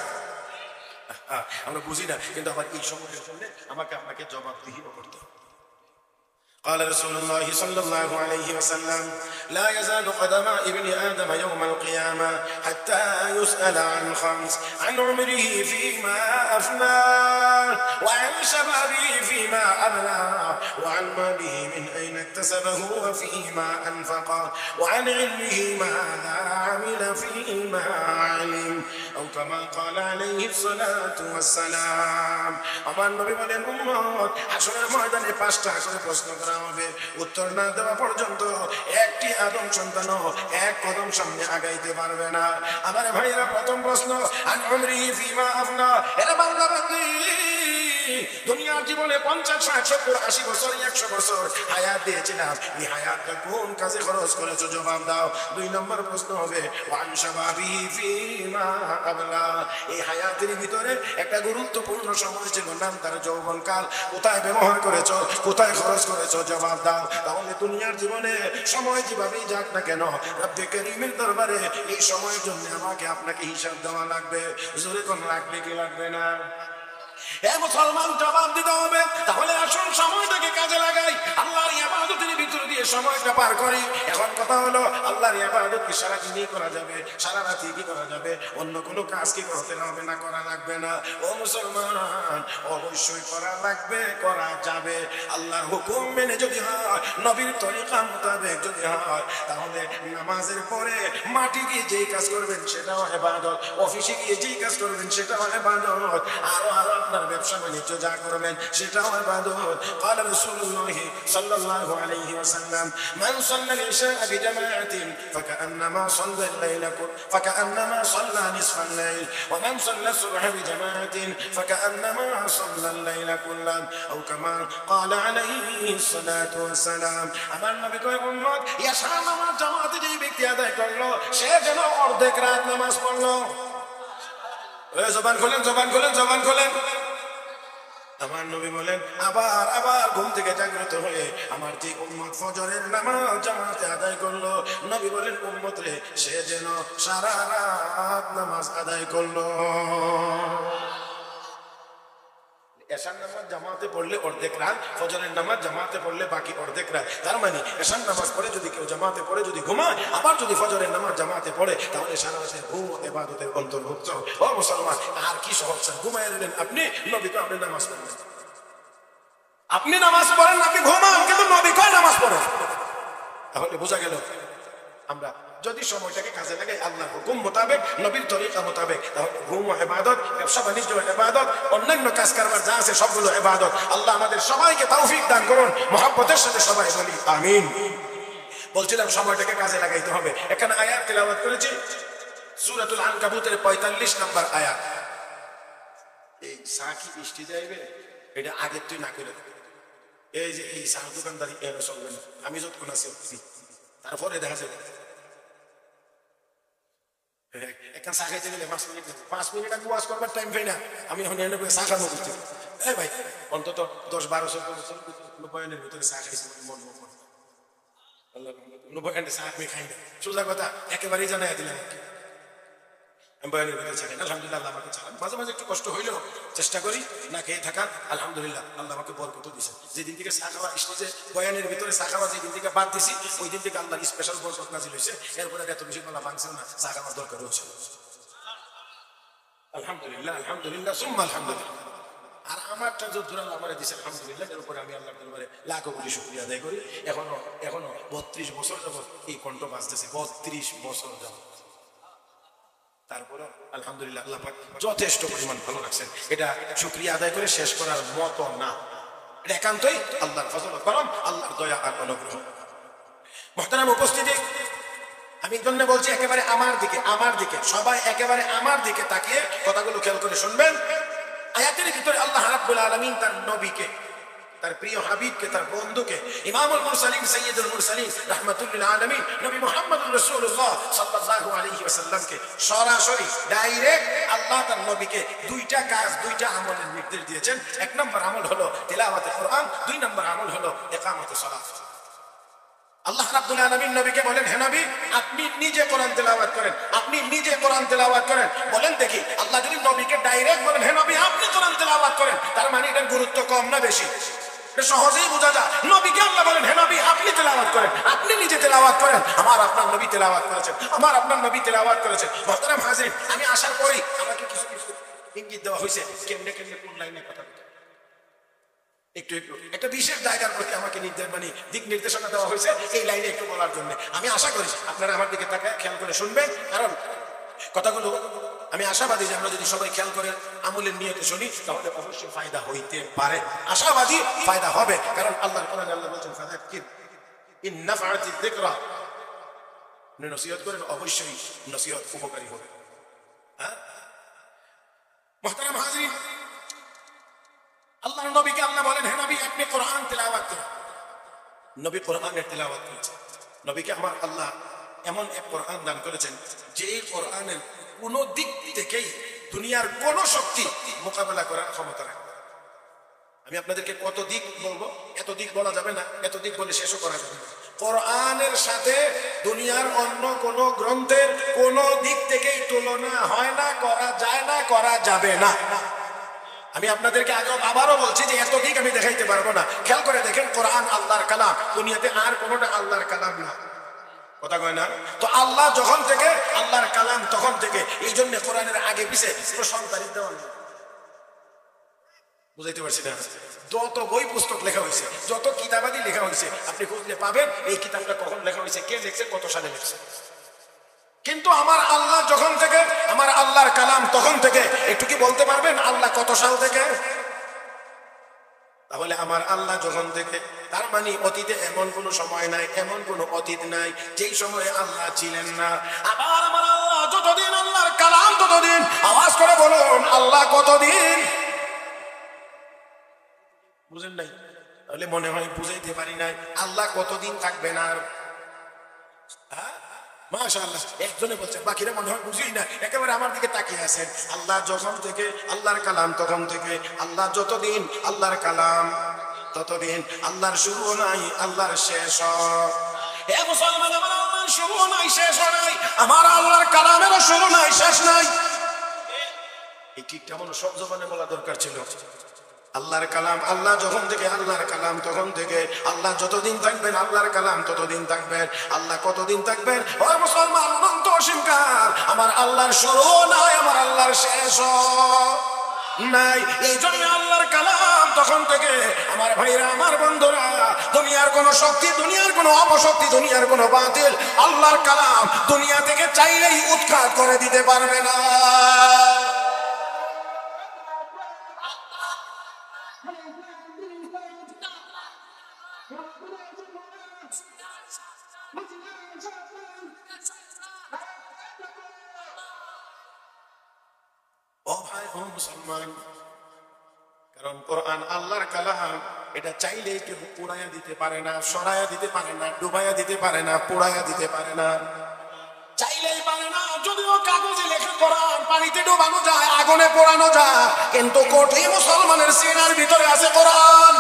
A: আমরা বুঝি না, কিন্তু আবার এই সময়ের জন্য আমাকে আপনাকে জবাবদিহিও করতে হবে। قال رسول الله صلى الله عليه وسلم: لا يزال قدم ابن آدم يوم القيامة حتى يسأل عن 5: عن عمره فيما أفناه، وعن شبابه فيما أبلاه، وعن ماله من أين اكتسبه وفيما أنفقه، وعن علمه ماذا عمل فيما علم، أو كما قال عليه الصلاة والسلام। আমার নবী বলেন, উম্মত হাসরের ময়দানে 5টা করে প্রশ্ন করা হবে, উত্তর না দেওয়া পর্যন্ত একটি আদম সন্তানও এক কদম সামনে আগাইতে পারবে না। আমার ভাইয়েরা, প্রথম প্রশ্ন, আন উমরিহি ফিমা আফনা। এরা বান্দা বান্দি, দুনিয়ার জীবনে 50 60 70 80 বছর 100 বছর হায়াত দিয়েছিলাম, এই হায়াতটা কোন কাজে খরচ করেছো? জবাব দাও। 2 নম্বর প্রশ্ন হবে, ওয়ান শাবাবিহি ফিমা আবলা। এই হায়াতের ভিতরে একটা গুরুত্বপূর্ণ সময় ছিল, নাম তার যৌবনকাল, কোথায় ব্যবহার করেছো, কোথায় খরচ করেছো? জবাব দাও। তাহলে দুনিয়ার জীবনে সময় যেভাবেই যাক না কেন, রব্বে কারীমের দরবারে এই সময়ের জন্য আমাকে আপনাকে হিসাব দেওয়া লাগবে। জোরে কোন লাগবে কি লাগবে না? এ মুসলমান জবাব দিতে হবে। তাহলে আসুন সময়টাকে কাজে লাগাই, আল্লাহর ইবাদতের ভিতর দিয়ে সময়টা পার করি। এখন কথা হলো, আল্লাহর ইবাদত কি সারা দিনই করা যাবে, সারা রাতই কি করা যাবে, অন্য কোনো কাজ কি করতে হবে না, করা লাগবে না? ও মুসলমান, অবশ্যই করা লাগবে, করা যাবে। আল্লাহর হুকুম মেনে যদি হয়, নবীর তরিকা মোতাবেক যদি হয়, তাহলে নামাজের পরে মাটি গিয়ে যেই কাজ করবেন সেটাও ইবাদত, অফিসে গিয়ে যেই কাজ করবেন সেটাও ইবাদত, আরো আপনার ব্যবসা বাণিজ্য যা করবেন সেটাও ইবাদত। قال رسول الله صلى الله عليه وسلم من صلى العشاء بجماعة فكأنما صلى الليل فكأنما صلى نصف الليل ومن صلى الصبح بجماعة فكأنما صلى الليل كله أو كما قال عليه الصلاة والسلام। আমার নবী কয়, উম্মত ঈশা নামাজ জামাতে যে ব্যক্তি আদায় করলো সে যেন অর্ধেক রাত নামাজ পড়লো। জবান খোলেন, জবান খোলেন, জবান খোলেন। আমার নবী বলেন, আবার আবার ঘুম থেকে জাগ্রত হয়ে আমার যে উম্মত ফজরের নামাজ জামাতে আদায় করলো, নবী বলেন উম্মত রে, সে যেন সারা রাত নামাজ আদায় করলো। এশার নামাজ জামাতে পড়লে অর্ধেক রাত, ফজরের নামাজ জামাতে পড়লে বাকি অর্ধেক রাত। তার মানে এশার নামাজ পড়ে যদি কেউ জামাতে পড়ে যদি ঘুমায়, আবার যদি ফজরের নামাজ জামাতে পড়ে, তাহলে সারা রাতের ঘুম ইবাদতের অন্তর্ভুক্ত। ও মুসলমান, আর কি সহজ? ঘুমায় দিলেন আপনি, নবী তো আপনি নামাজ পড়েন, আপনি নামাজ পড়েন, আপনি ঘুমান, কিন্তু নবী কয় নামাজ পড়েন। তাহলে বোঝা গেল, আমরা যদি সময়টাকে কাজে লাগাই আল্লাহর হুকুম মোতাবেক, নবীর তরিকা মোতাবেক, তাহলে ঘুম ইবাদত, ব্যবসা বাণিজ্য ইবাদত, অন্যান্য কাজ কারবার যা আছে সবগুলো ইবাদত। আল্লাহ আমাদের সবাইকে তৌফিক দান করুন। মুহাব্বতের সাথে সবাই বলি আমিন। বলছিলাম সময়টাকে কাজে লাগাইতে হবে। এখানে আয়াত তেলাওয়াত করেছি, সূরাতুল আনকাবুতের 45 নম্বর আয়াত। এই সাকি বৃষ্টি যাইবে, এটা আগের তুই না করে, এই যে এই সার দোকানদারি এর চলবে না, আমি যতক্ষণ আছি তারপরে দেখা যাবে। একটা চা খাইতে গেলে 5 মিনিট আমি ওয়াজ করবার টাইম পাই না, আমি এখন চা খাবো করতে। এই ভাই, অন্তত 10-12 বছর বয়ানের ভিতরে চা খাইছি, মন বয়ানে চা আমি খাই না। সোজা কথা একেবারেই জানাই দিলাম, আমি বয়ানের ভিতরে চা খাই না। আলহামদুলিল্লাহ, আল্লাহ আমাকে চালান। মাঝে মাঝে একটু কষ্ট হইলেও চেষ্টা করি না খেয়ে থাকা। আলহামদুলিল্লাহ, আল্লাহ আমাকে বরকত দিয়েছে। যেদিন থেকে চা খাওয়া স্টেজে বয়ানের ভিতরে চা খাওয়া যেদিন থেকে বাদ দিছি, ওই দিন থেকে আল্লাহর স্পেশাল বরকত নাজিল হয়েছে। এরপরে এত বেশি গলা ভাঙছে না, চা খাওয়ার দরকার হচ্ছে। আলহামদুলিল্লাহ, আলহামদুলিল্লাহ, সুম্মা আলহামদুলিল্লাহ। আর আমারটা যত দূর আল্লাহ আমারে দিয়েছে, আলহামদুলিল্লাহ, এর উপরে আমি আল্লাহর দরবারে লাখো কোটি শুকরিয়া আদায় করি। এখনো 32 বছর যাবত এই কণ্ঠ বাজতেছে, 32 বছর যাবত। তারপরে আলহামদুলিল্লাহ, আল্লাহ পাক যথেষ্ট পরিমাণ ভালো রাখছেন। এটা শুকরিয়া আদায় করে শেষ করার মতো না, এটা একান্তই আল্লাহর ফজল করম, আল্লাহর দয়া আর অনুগ্রহ। মুহতারাম উপস্থিতি, আমি জন্য বলছি একেবারে আমার দিকে সবাই একেবারে আমার দিকে তাকিয়ে কথাগুলো খেয়াল করে শুনবেন। আয়াতের ভিতরে আল্লাহ রাব্বুল আলামিন তার নবীকে, তার প্রিয় হাবিবকে, তার বন্ধুকে, ইমামুল মুরসালিন সাইয়্যিদুল মুরসালিন রাহমাতুল লিল আলামিন নবী মুহাম্মদুর রাসূলুল্লাহ সাল্লাল্লাহু আলাইহি ওয়াসাল্লামকে সরাসরি ডাইরেক্ট আল্লাহ তার নবীকে দুইটা কাজ, দুইটা আমলের নির্দেশ দিয়েছেন। এক নম্বর আমল হলো তিলাওয়াতে কোরআন, 2 নম্বর আমল হলো ইকামাতুস সালাত। আল্লাহ রাব্বুল আলামিন নবীকে বলেন, হে নবী, আপনি নিজে কোরআন তেলাওয়াত করেন, আপনি নিজে কোরআন তেলাওয়াত করেন। বলেন দেখি, আল্লাহ যদি নবীকে ডাইরেক্ট বলেন, হে নবী আপনি কোরআন তেলাওয়াত করেন, তার মানে এটার গুরুত্ব কম না বেশি? এটা সহজেই বোঝা যায়। নবীকে আল্লাহ বলেন, হে নবী আপনি তেলাওয়াত করেন, আপনি নিজে তেলাওয়াত করেন। আমার আপনার নবী তেলাওয়াত করেছেন, আমার আপনার নবী তেলাওয়াত করেছেন। মুহতারাম হাজিরিন, আমি আসার পরেই আমাকে কিছু কিছু ইঙ্গিত দেওয়া হয়েছে, কেমনে কেমনে কোন লাইনে কথা বলতে, একটু একটা বিশেষ জায়গার প্রতি আমাকে দিক নির্দেশনা দেওয়া হয়েছে, এই লাইনে একটু বলার জন্য। আমি আশা করি আপনারা আমার দিকে তাকায় খেয়াল করে শুনবেন, কারণ কথাগুলো আমি আশাবাদী যে আমরা যদি সবাই খেয়াল করে আমলের নিয়তে শুনি, তাহলে অবশ্যই ফায়দা হইতে পারে। আশাবাদী ফায়দা হবে, কারণ আল্লাহর কোরআনে আল্লাহ বলেছেন, ফাযাক্কির ইন নাফআতিয যিকরা, নসিহত করেন, অবশ্যই নসিহত উপকারী হবে। হ্যাঁ মুহতারাম হাজিরিন, আল্লাহর নবীকে আল্লাহ বলেন, হে নবী আপনি কোরআন তেলাওয়াত করেন। নবী কোরআনের তেলাওয়াত করেছেন। নবীকে আমার আল্লাহ এমন এক কোরআন দান করেছেন, যে এই কোরআনের কোন দিক থেকেই দুনিয়ার কোন শক্তি মোকাবেলা করার ক্ষমতা রাখে। আমি আপনাদেরকে কত দিক বলবো, এত দিক বলা যাবে না, এত দিক বলে শেষও করা যাবে না। কোরআনের সাথে দুনিয়ার অন্য কোন গ্রন্থের কোন দিক থেকেই তুলনা হয় না, করা যায় না, করা যাবে না। আমি আপনাদেরকে আগেও আবারও বলছি যে এত দিক আমি দেখাইতে পারবো না। খেয়াল করে দেখেন, কোরআন আল্লাহর কালাম, দুনিয়াতে আর কোনোটা আল্লাহর কালাম না। কথা কয় না? তো আল্লাহ যখন থেকে আল্লাহর কালাম তখন থেকে, এই জন্য কোরআনের আগে পিছে প্রশংসা তারিফ দেওয়া নেই। বুঝাইতে পারছি না? যত বই পুস্তক লেখা হয়েছে, যত কিতাবাদি লেখা হয়েছে, আপনি খুঁজলে পাবেন এই কিতাবটা কখন লেখা হয়েছে, কে লিখছে, কত সালে লিখছে। কিন্তু আমার আল্লাহ যখন থেকে, আমার আল্লাহর কালাম তখন থেকে, একটু কি বলতে পারবেন আল্লাহ কত সাল থেকে? তাহলে আমার আল্লাহ যখন থেকে, তার মানে অতীতে এমন কোন সময় নাই, এমন কোন অতীত নাই যেই সময়ে আল্লাহ ছিলেন না। আবার আমার আল্লাহ যতদিন, আল্লাহর কালাম ততদিন। আওয়াজ করে বলুন আল্লাহ কতদিন? বুঝেন নাই? তাহলে মনে হয় বুঝাইতে পারি নাই। আল্লাহ কতদিন থাকবেন আর? মাশাআল্লাহ, একজনে বলছে, বাকিরা মনে হয় বুঝি না, একেবারে আমার দিকে তাকিয়ে আছেন। আল্লাহ যখন থেকে, আল্লাহর কালাম তখন থেকে, আল্লাহ যতদিন, আল্লাহর কালাম ততদিন। আল্লাহর শুরু নাই, আল্লাহর শেষ। হে মুসলমান, আমার আল্লাহর শুরু নাই, শেষ নাই। আমার আল্লাহর কালামেরও শুরু নাই, শেষ নাই। এই ঠিকটা মনে সব জবানে বলা দরকার ছিল। আল্লাহর কালাম, আল্লাহ যখন থেকে, আল্লাহর কালাম তখন থেকে। আল্লাহ যতদিন থাকবেন, আল্লাহর কালাম ততদিন থাকবেন। আল্লাহ কতদিন থাকবেন? ও মুসলমান, অনন্ত অসীমকাল। আমার আল্লাহর শুরু নাই, আমার আল্লাহর শেষ নাই। এই জন্য আল্লাহর কালাম তখন থেকে। আমার ভাইরা, আমার বন্ধুরা, দুনিয়ার কোন শক্তি, দুনিয়ার কোন অপশক্তি, দুনিয়ার কোন বাতিল আল্লাহর কালাম দুনিয়া থেকে চাইলেই উৎখাত করে দিতে পারবে না। ও ভাই, ও মুসলমান, কারণ কোরআন আল্লাহর কালাম, এটা চাইলেই কেউ পুড়াইয়া দিতে পারে না, সরাইয়া দিতে পারে না, ডুবাইয়া দিতে পারে না, পুড়াইয়া দিতে পারে না, চাইলেই পারে না। যদিও কাগজে লেখা কোরআন পানিতে ডুবানো যায়, আগুনে পোড়ানো যায়, কিন্তু কোটি মুসলমানের সিনার ভিতরে আছে কোরআন।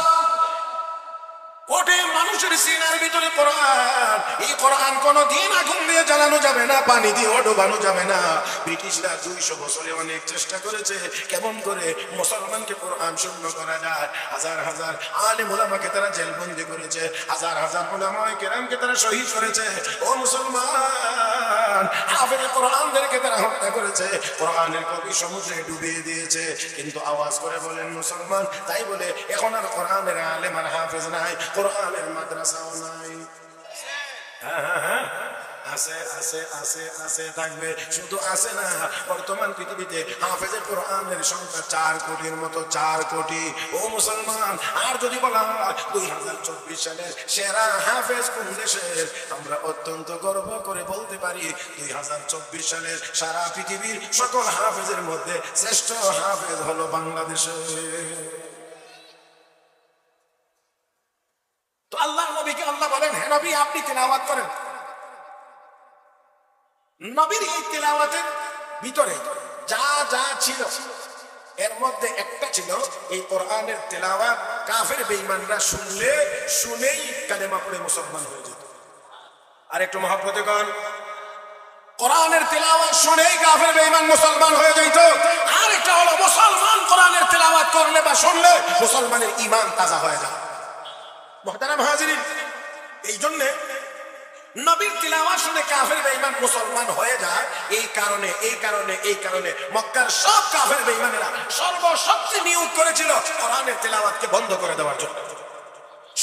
A: কোটি মানুষের সিনার ভিতরে কোরআন। এই কোরআন কোনদিন আগুন দিয়ে জ্বালানো যাবে না, পানি দিয়ে ডোবানো যাবে না। ব্রিটিশরা 200 বছরে অনেক চেষ্টা করেছে কেমন করে মুসলমানকে কোরআন শূন্য করা যায়। হাজার হাজার আলেম উলামাকে তারা জেলবন্দি করেছে, হাজার হাজার উলামায়ে কেরামকে তারা শহীদ করেছে। ও মুসলমান, হাফেজ কোরআনদেরকে তারা হত্যা করেছে, কোরআনের কবি সমুদ্রে ডুবিয়ে দিয়েছে। কিন্তু আওয়াজ করে বলেন মুসলমান, তাই বলে এখন আর কোরআনের আলেম আর হাফেজ নাই, কোরআনের মাদ্রাসাও নাই। আছে আছে আছে আছে থাকবে, শুধু আছে না, বর্তমান পৃথিবীতে হাফেজে কোরআনের সংখ্যা 4 কোটির মতো, 4 কোটি। ও মুসলমান, আর যদি বলা 2024 সালের সেরা হাফেজ কোন দেশের, আমরা অত্যন্ত গর্ব করে বলতে পারি 2024 সালের সারা পৃথিবীর সকল হাফেজের মধ্যে শ্রেষ্ঠ হাফেজ হলো বাংলাদেশের। তো আল্লাহর নবীকে আল্লাহ বলেন, হে নবী, আপনি তিলাওয়াত করেন। নবীর এই তিলাওয়াতের ভিতরে যা যা ছিল, এর মধ্যে একটা ছিল এই কোরআনের তিলাওয়াত কাফের বেঈমানরা শুনলে, শুনেই কালেমা পড়ে মুসলমান হয়ে যেত। আর একটু মহব্বতে কর, কোরআনের তিলাওয়াত শুনেই কাফের বেঈমান মুসলমান হয়ে যেত। আর একটা হলো মুসলমান কোরআনের তিলাওয়াত করলে বা শুনলে মুসলমানের ঈমান তাজা হয়ে যায়। মুহতারাম হাজিরিন, এই জন্য নবীর তিলাওয়াত শুনে কাফের বেঈমান মুসলমান হয়ে যায়। এই কারণে মক্কার সব কাফের বেঈমানেরা সর্বশক্তি নিয়োগ করেছিল কোরআনের তিলাওয়াতকে বন্ধ করে দেওয়ার জন্য।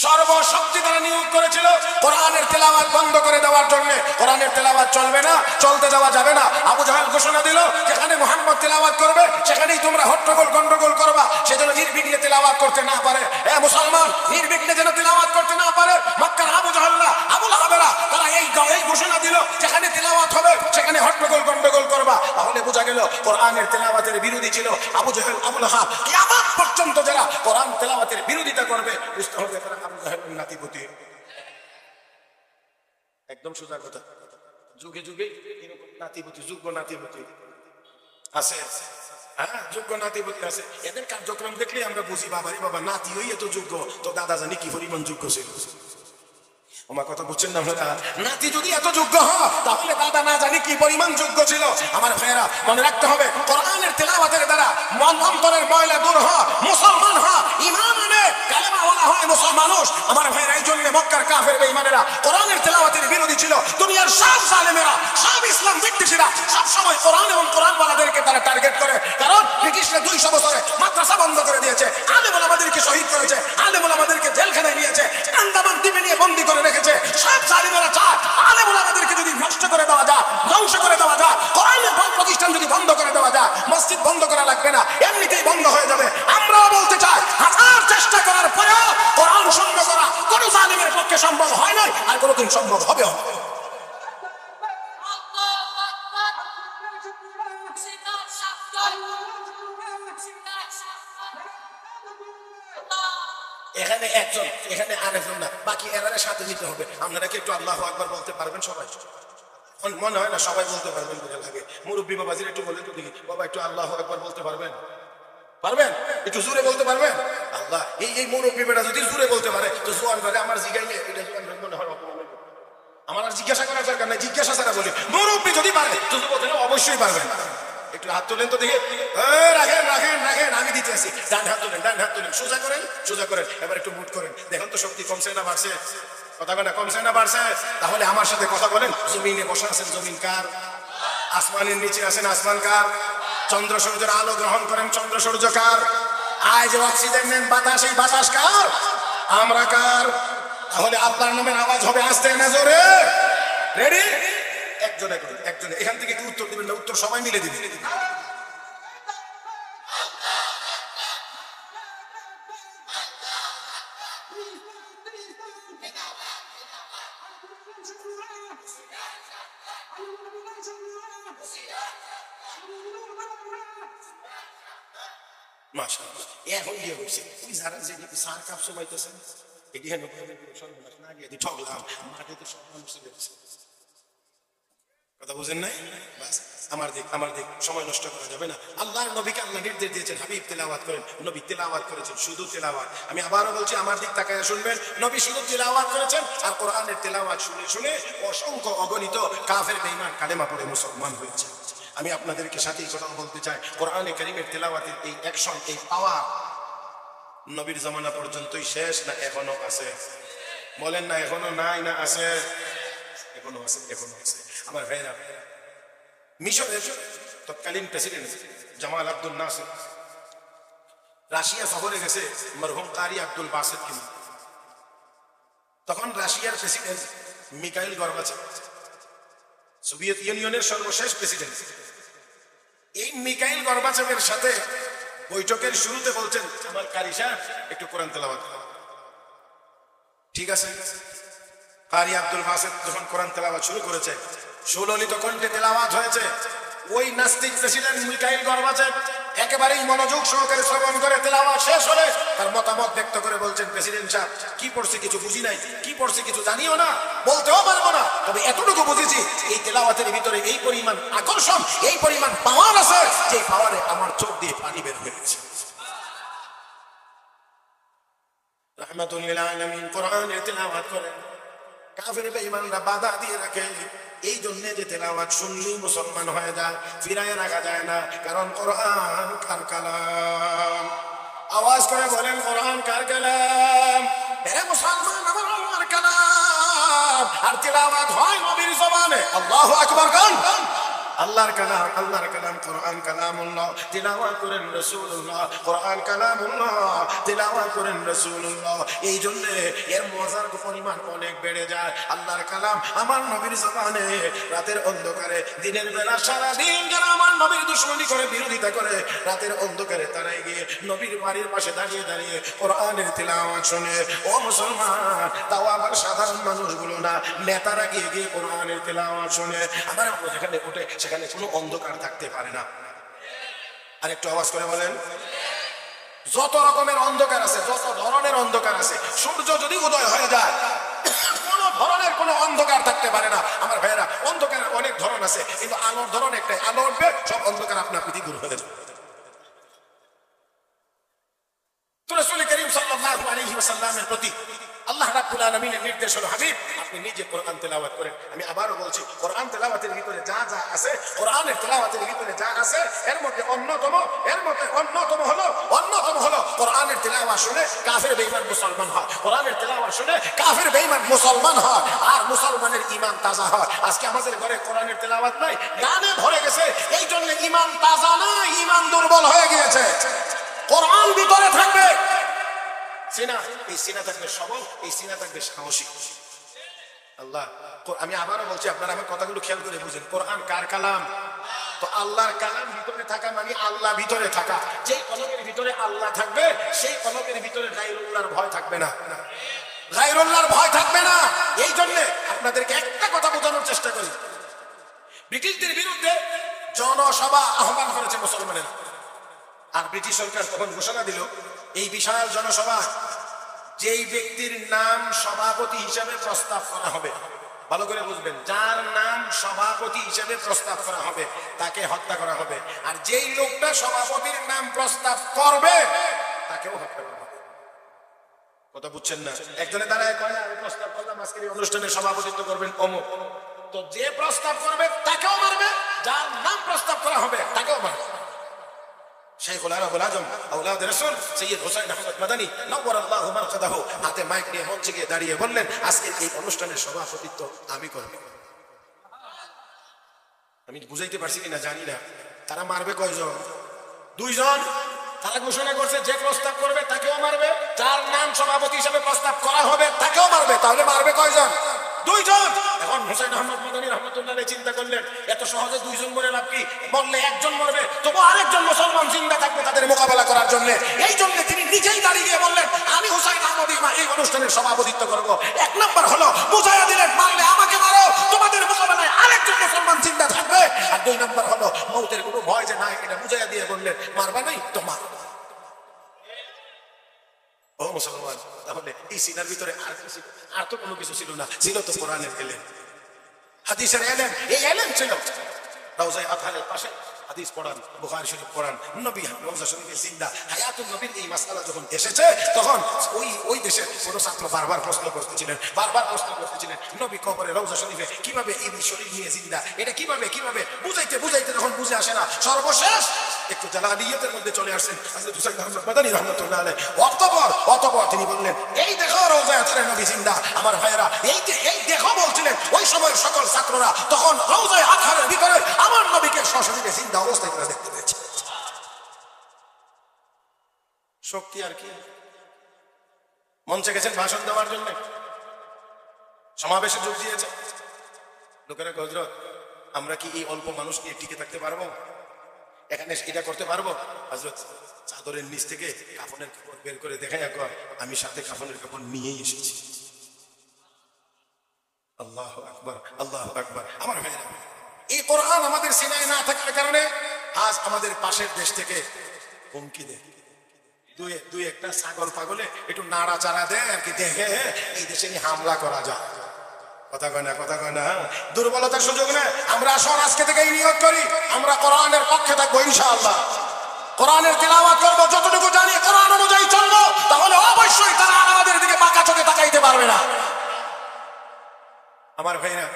A: সর্বশক্তি তারা নিয়োগ করেছিল কোরআনের তেলাওয়াত বন্ধ করে দেওয়ার জন্য। কোরআনের তেলাওয়াত চলবে না, চলতে দেওয়া যাবে না। আবু জাহেল ঘোষণা দিল, যেখানে মুহাম্মদ তেলাওয়াত করবে সেখানেই তোমরা হট্টগোল গন্ডগোল করবা, সেজন্য নির্বিঘ্নে তেলাওয়াত করতে না পারে। এ মুসলমান, নির্বিঘ্নে যেন তেলাওয়াত করতে না পারে। মক্কার আবু জাহেলরা, আবু লাহাবেরা, তারা এই ঘোষণা দিল, যেখানে তেলাওয়াত হবে সেখানে হট্টগোল গন্ডগোল করবা। তাহলে বোঝা গেল কোরআনের তেলাওয়াতের বিরোধী ছিল আবু জাহেল, আবু লাহাব। কিয়ামত পর্যন্ত যারা কোরআন তেলাওয়াতের বিরোধিতা করবে, বুঝতে হবে তারা আবু জাহেলের নাতিপুতি। একদম সোজা কথা। যুগে যুগে এরকম নাতিপুতি, যোগ্য নাতিপুতি আছে। হ্যাঁ, যোগ্য নাতিপুতি আছে। এদের কার্যক্রম দেখলে আমরা বুঝি, বাবারে বাবা, নাতি হই এত যোগ্য, তো দাদা জানি কি পরিমাণ যোগ্য ছিল। আমার কথা বুঝছেন না আপনারা? নাতি যদি এত যোগ্য হয়, তাহলে দাদা না জানি কি পরিমাণ যোগ্য ছিল। আমার ভাইয়েরা, মনে রাখতে হবে কোরআনের তেলাওয়াতের দ্বারা অন্তরের ময়লা দূর হয়, মানুষ। আমার ভাইয়ের এই জন্য মক্কার কাফের বেঈমানেরা কোরআনের তেলাওয়াতের বিরোধী ছিল। দুনিয়ার সব জালেমেরা, সব ইসলাম বিদ্বেষীরা সব সময় কোরআন এবং কোরআনওয়ালাদেরকে তারা টার্গেট করে। কারণ ব্রিটিশরা 200 বছরে মাদ্রাসা বন্ধ করে দিয়েছে, আলেম ওলামাদেরকে শহীদ করেছে, আলেম ওলামাদেরকে জেলখানায় নিয়েছে, আন্দামান দ্বীপে নিয়ে বন্দী করে রেখেছে। সব জালেমেরা চায় আলেম ওলামাদেরকে যদি নষ্ট করে দেওয়া যায়, ধ্বংস করে দেওয়া যায়, কোরআনের প্রতিষ্ঠান যদি বন্ধ করে দেওয়া যায়, মসজিদ বন্ধ করা লাগবে না, এমনিতেই বন্ধ হয়ে যাবে। আমরাও বলতে চাই, হাজার চেষ্টা করার পরেও কোরআন শূন্য করা কোনো জালিমের পক্ষে সম্ভব হয় নাই, আর কোনোদিন সম্ভব হবেও না। এখানে একজন, এখানে আরেকজন না, বাকি এরারে সাথে নিতে হবে। আপনারা কি একটু আল্লাহু আকবার বলতে পারবেন সবাই? মনে হয় না সবাই বলতে পারবেন বলে লাগে। মুরব্বী বাবাজির একটু বলে তো দেখি, বাবা একটু আল্লাহু আকবার বলতে পারবেন? পারবেন? একটু জোরে বলতে পারবেন? আল্লাহ, এই মুরব্বী বেটা যদি জোরে বলতে পারে তো জোয়ান ভাই আমার জিগাইলে এটা জোয়ান ভাই মনে হয় আমার আর জিজ্ঞাসা করার দরকার নাই, জিজ্ঞাসা ছাড়া বলি মুরব্বী যদি পারে তো যুবকেরা অবশ্যই পারবেন। একটু হাত তোলেন তো দেখি, রাখেন রাখেন রাখেন, আমি দিতে আসি। ডান হাত তোলেন, ডান হাত তোলেন, সোজা করেন, সোজা করেন, এবার একটু মুট করেন। দেখুন তো শক্তি কমছে না বাড়ছে? কথা বলে কমছে না বাড়ছে? তাহলে আমার সাথে কথা বলেন। জমিনে বসে আছেন, জমিন কার? আসমানের নিচে আছেন, আসমান কার? চন্দ্র সূর্যের আলো গ্রহণ করেন, চন্দ্র সূর্য কার? আয় যে অক্সিজেন নেন বাতাস, এই বাতাস কার? আমরা কার? তাহলে আল্লাহর নামের আওয়াজ হবে আস্তে না জোরে? রেডি? একজনে করেন, একজনে। এখান থেকে কি উত্তর দিবেন না, উত্তর সবাই মিলে দিবেন। মাশাআল্লাহ, এখন দিয়ে হয়েছে। ওই যারা যে সার কাপ সবাইতেছেন এটি হেন সর্বনাশ না গিয়ে ঠকলাম, মাঠে তো সব মানুষ কথা বুঝেন নাই? বাস আমার দিক সময় নষ্ট করা যাবে না। আল্লাহর নবীকে আল্লাহ নির্দেশ দিয়েছেন, হাবিব তেলাওয়াত করেন। নবী তেলাওয়াত করেছেন, শুধু তেলাওয়াত। আমি আবারও বলছি, আমার দিক তাকায় শুনবেন, নবী শুধু তেলাওয়াত করেছেন। আর কোরআনের তেলাওয়াত শুনে শুনে অসংখ্য অগণিত কাফের বেঈমান কালেমা পড়ে মুসলমান হয়েছে। আমি আপনাদেরকে সাথে কথা বলতে চাই, কোরআনে কারীমের তেলাওয়াতের এই অ্যাকশন, এই পাওয়ার নবীর জামানা পর্যন্তই শেষ না এখনো আছে? বলেন না এখনো নাই না আছে? এখনো আছে, এখনো আছে। আমার ভাইরা, মিশরের তৎকালীন প্রেসিডেন্ট জামাল আব্দুল নাসির রাশিয়া সফরে গেছে মরহুম কারি আব্দুল বাসেত কিনে। তখন রাশিয়ার প্রেসিডেন্ট মিখাইল গর্বাচেভ, সোভিয়েত ইউনিয়নের সর্বশেষ প্রেসিডেন্ট। এই মিখাইল গর্বাচেভের সাথে বৈঠকের শুরুতে বলছেন, আমার কারি সাহেব একটু কোরআন তেলাওয়াত করুন। ঠিক আছে। কারি আব্দুল বাসেত যখন কোরআন তেলাওয়াত শুরু করেছে, সুললিত কণ্ঠে তেলাওয়াত হয়েছে। ওই নাস্তিক প্রেসিডেন্ট মিখাইল গর্বাচেভ একেবারেই মনোযোগ সহকারে শ্রবণ করে তেলাওয়াত শেষ হলে তার মতামত ব্যক্ত করে বলছেন, প্রেসিডেন্ট সাহেব কি পড়ছে কিছু বুঝি নাই, কি পড়ছে কিছু জানিও না, বলতেও পারবো না, তবে এতটুকু বুঝেছি এই তেলাওয়াতের ভিতরে এই পরিমাণ আকর্ষণ, এই পরিমাণ পাওয়ার আছে যে পাওয়ারে আমার চোখ দিয়ে পানি বের হয়ে গেছে। রাহমাতুল লিল আলামিন কোরআনের তেলাওয়াত করেন, কাফের বেঈমানরা বাধা দিয়ে রাখে। এই জন্য যে তেলাওয়াত শুনলেই মুসলমান হয়ে যায়, ফিরায় রাখা যায় না। কারণ কোরআন কার কালাম। আওয়াজ করে বলেন, কোরআন কার কালাম? এরে মুসলমান, আমার আল্লাহর কালাম। আর তেলাওয়াত হয় নবীর জবানে। আল্লাহু আকবার গান। আল্লাহর কালাম, আল্লাহর কালাম, কোরআন কালামুল্লাহ, তিলাওয়াত করেন রাসূলুল্লাহ। কোরআন কালামুল্লাহ, তিলাওয়াত করেন রাসূলুল্লাহ। এই জন্য এর মজার পরিমাণ অনেক বেড়ে যায়। আল্লাহর কালাম আমার নবীর জবানে, রাতের অন্ধকারে, দিনের বেলা সারা দিন যারা আমার নবীর দুশমনী করে, বিরোধিতা করে, রাতের অন্ধকারে তারাই গিয়ে নবীর বাড়ির পাশে দাঁড়িয়ে দাঁড়িয়ে কোরআনের তিলাওয়াত শুনে। ও মুসলমান, তাও আবার সাধারণ মানুষগুলো না, নেতারা গিয়ে গিয়ে কোরআনের তিলাওয়াত শুনে। আমার যেখানে ওঠে সেখানে কোনো অন্ধকার থাকতে পারে না। আর একটু আওয়াজ করে বলেন, যত রকমের অন্ধকার আছে, যত ধরনের অন্ধকার আছে, সূর্য যদি উদয় হয়ে যায় কোন ধরনের কোনো অন্ধকার থাকতে পারে না। আমার ভাইয়েরা, অন্ধকারের অনেক ধরন আছে, কিন্তু আলোর ধরন একটাই। আলো উঠবে, সব অন্ধকার আপনা আপনি দূর হয়ে যাবে। তো রাসূল করিম সাল্লাল্লাহু আলাইহি ওয়াসাল্লামের প্রতি আল্লাহ রাব্বুল আলামিনের নির্দেশ হলো হাবিব আপনি নিজে কোরআন তেলাওয়াত করেন। আমি আবারও বলছি কোরআন তেলাওয়াতের ভিতরে যা যা আছে, কোরআনের তেলাওয়াতের ভিতরে যা আছে এর মধ্যে অন্যতম হলো কোরআনের তেলাওয়াত শুনে কাফের বেঈমান মুসলমান হয়, কোরআনের তেলাওয়াত শুনে কাফের বেঈমান মুসলমান হয়, আর মুসলমানের ঈমান তাজা হয়। আজকে আমাদের ঘরে কোরআনের তেলাওয়াত নাই, গানে ভরে গেছে, এই জন্য ঈমান তাজা না, ঈমান দুর্বল হয়ে গিয়েছে। কোরআন ভিতরে থাকবে, সিনা, এই সিনা থাকবে সবল, এই সিনা থাকবে সাহসী। আল্লাহ, আমি আবারও বলছি আপনারা আমার কথাগুলো খেয়াল করে বুঝেন, কোরআন কার কালাম? তো আল্লাহর কালাম ভিতরে থাকা মানে আল্লাহ ভিতরে থাকা। যেই কলমের ভিতরে আল্লাহ থাকবে সেই কলমের ভিতরে গায়রুল্লাহর ভয় থাকবে না, গায়রুল্লাহর ভয় থাকবে না। এই জন্য আপনাদেরকে একটা কথা বোঝানোর চেষ্টা করি, ব্রিটিশদের বিরুদ্ধে জনসভা আহ্বান করেছে মুসলমানেরা, আর ব্রিটিশ সরকার তখন ঘোষণা দিল এই বিশাল জনসভা যেই ব্যক্তির নাম সভাপতি হিসেবে প্রস্তাব করা হবে, ভালো করে বুঝবেন, যার নাম সভাপতি হিসেবে প্রস্তাব করা হবে তাকে হত্যা করা হবে, আর যেই লোকটা সভাপতির নাম প্রস্তাব করবে তাকেও হত্যা করা হবে। কথা বুঝছেন না? একজনে দাঁড়ায় কয় আমি প্রস্তাব করলাম আজকের এই অনুষ্ঠানের সভাপতিত্ব করবেন অমুক, তো যে প্রস্তাব করবে তাকেও মারবে, যার নাম প্রস্তাব করা হবে তাকেও মারবে। শাইখুল আরবুল আজম আওলাদ রাসূল সৈয়দ হুসাইন আহমদ মাদানী নওয়ারাল্লাহু মারকাদাহু হাতে মাইক নিয়ে মঞ্চে গিয়ে দাঁড়িয়ে বললেন আজকে এই অনুষ্ঠানের সভাপতিত্ব আমি করব। আমি বুঝাইতে পারছি কিনা জানি না। তারা মারবে কয়জন? দুইজন। তারা ঘোষণা করছে যে প্রস্তাব করবে তাকেও মারবে, যার নাম সভাপতি হিসেবে প্রস্তাব করা হবে তাকেও মারবে। তাহলে মারবে কয়জন? দুইজন। এখন হুসাইন আহমদ মাদানী রাহমাতুল্লাহ আলাইহি চিন্তা করলেন এত সহজে দুইজন মরে লাভ কি, বললে একজন মরবে তবু আরেকজন মুসলমান জিন্দা থাকবে তাদের মোকাবেলা করার জন্য। এই জন্য তিনি নিজেই দাঁড়িয়ে গিয়ে বললেন আমি হুসাইন আহমদ এই অনুষ্ঠানের সভাপতিত্ব করব। এক নম্বর হলো বুঝাইয়া দিলেন মারলে আমাকে মারো, তোমাদের মোকাবেলায় আরেকজন মুসলমান জিন্দা থাকবে। আর দুই নম্বর হলো মৌতের কোনো ভয় যে নাই এটা বুঝাইয়া দিয়ে বললেন মারবা নাই তো মারো। ও মুসলমান, তাহলে এই সিনার ভিতরে আর তো কোনো কিছু ছিল না, ছিল তো কোরআনের ইলম, হাদিসের ইলম। এই ইলম ছিল রওজায়ে আতহারের পাশে হাদিস পড়ান, বুখারী শরীফ পড়ান, নবী রওজা শরীফে জিন্দা হায়াতুন নবীর এই মাসআলা যখন এসেছে তখন ওই দেশের কোন ছাত্র বারবার প্রশ্ন করতেছিলেন নবী কবরে রওজা শরীফে কিভাবে এই শরীফ নিয়ে জিন্দা, এটা কিভাবে বুঝাইতে যখন বুঝে আসে না, সর্বশেষ একটু জালালিয়াতের মধ্যে চলে আসেন হযরত হুসাইন আহমদ মাদানী রাহমাতুল্লাহ আলাইহি। অতঃপর তিনি বললেন এই দেখো রওজায়ে আতহারে নবী জিন্দা। আমার ভাইয়েরা এই দেখো বলছিলেন ওই সময় সকল ছাত্ররা, তখন রওজায়ে আতহারের ভিতরে আমার নবীকে সশরীরে জিন্দা অবস্থায় করে দেখতে পেয়েছে। শক্তি আর কি। মঞ্চে গেছেন ভাষণ দেওয়ার জন্য, সমাবেশে যোগ দিয়েছে, লোকেরা হযরত আমরা কি এই অল্প মানুষ নিয়ে টিকে থাকতে পারবো, এখানে এটা করতে পারবো? হযরত চাদরের নিচ থেকে কাফনের কাপড় বের করে দেখায় আমি সাথে কাফনের কাপড় নিয়েই এসেছি। আল্লাহু আকবার, আল্লাহু আকবার। আমার ভাইরা, এই কোরআন আমাদের সিনায় না থাকার কারণে আজ আমাদের পাশের দেশ থেকে হুমকি দেয়, দুই একটা সাগর পাগলে একটু নাড়াচাড়া দেয় আর কি, দেখে এই দেশে হামলা করা যায়। কথা কয় না, দুর্বলতার সুযোগ নেই। আমরা আসুন আজকে থেকে নিয়ত করি আমরা কোরআনের পক্ষে থাকবো ইনশাআল্লাহ, কোরআনের তিলাওয়াত করবো, যতটুকু জানি কোরআন অনুযায়ী চলবো, তাহলে অবশ্যই তারা আমাদের দিকে বাঁকা চোখে তাকাইতে পারবে না। আমার ভাইরা,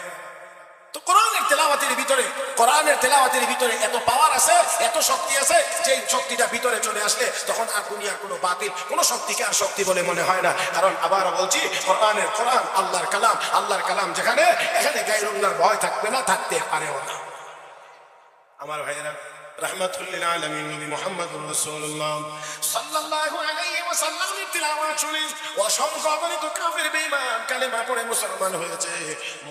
A: তো কোরআনের তেলাওয়াতের ভিতরে এত পাওয়ার আছে, এত শক্তি আছে, যে শক্তিটা ভিতরে চলে আসলে তখন আর দুনিয়ার কোনো বাতিল কোনো শক্তিকে আর শক্তি বলে মনে হয় না। কারণ আবার বলছি কোরআন আল্লাহর কালাম যেখানে, এখানে গায়রুল্লাহর ভয় থাকবে না, থাকতে পারেও না। আমার ভাইয়েরা, রাহমাতুল লিল আলামিন নবী মুহাম্মদুর রাসূলুল্লাহ সাল্লাল্লাহু আলাইহি ওয়াসাল্লামের তিলাওয়াত শুনে অসংখ্য অগণিত কাফের বেঈমান কালেমা পড়ে মুসলমান হয়েছে।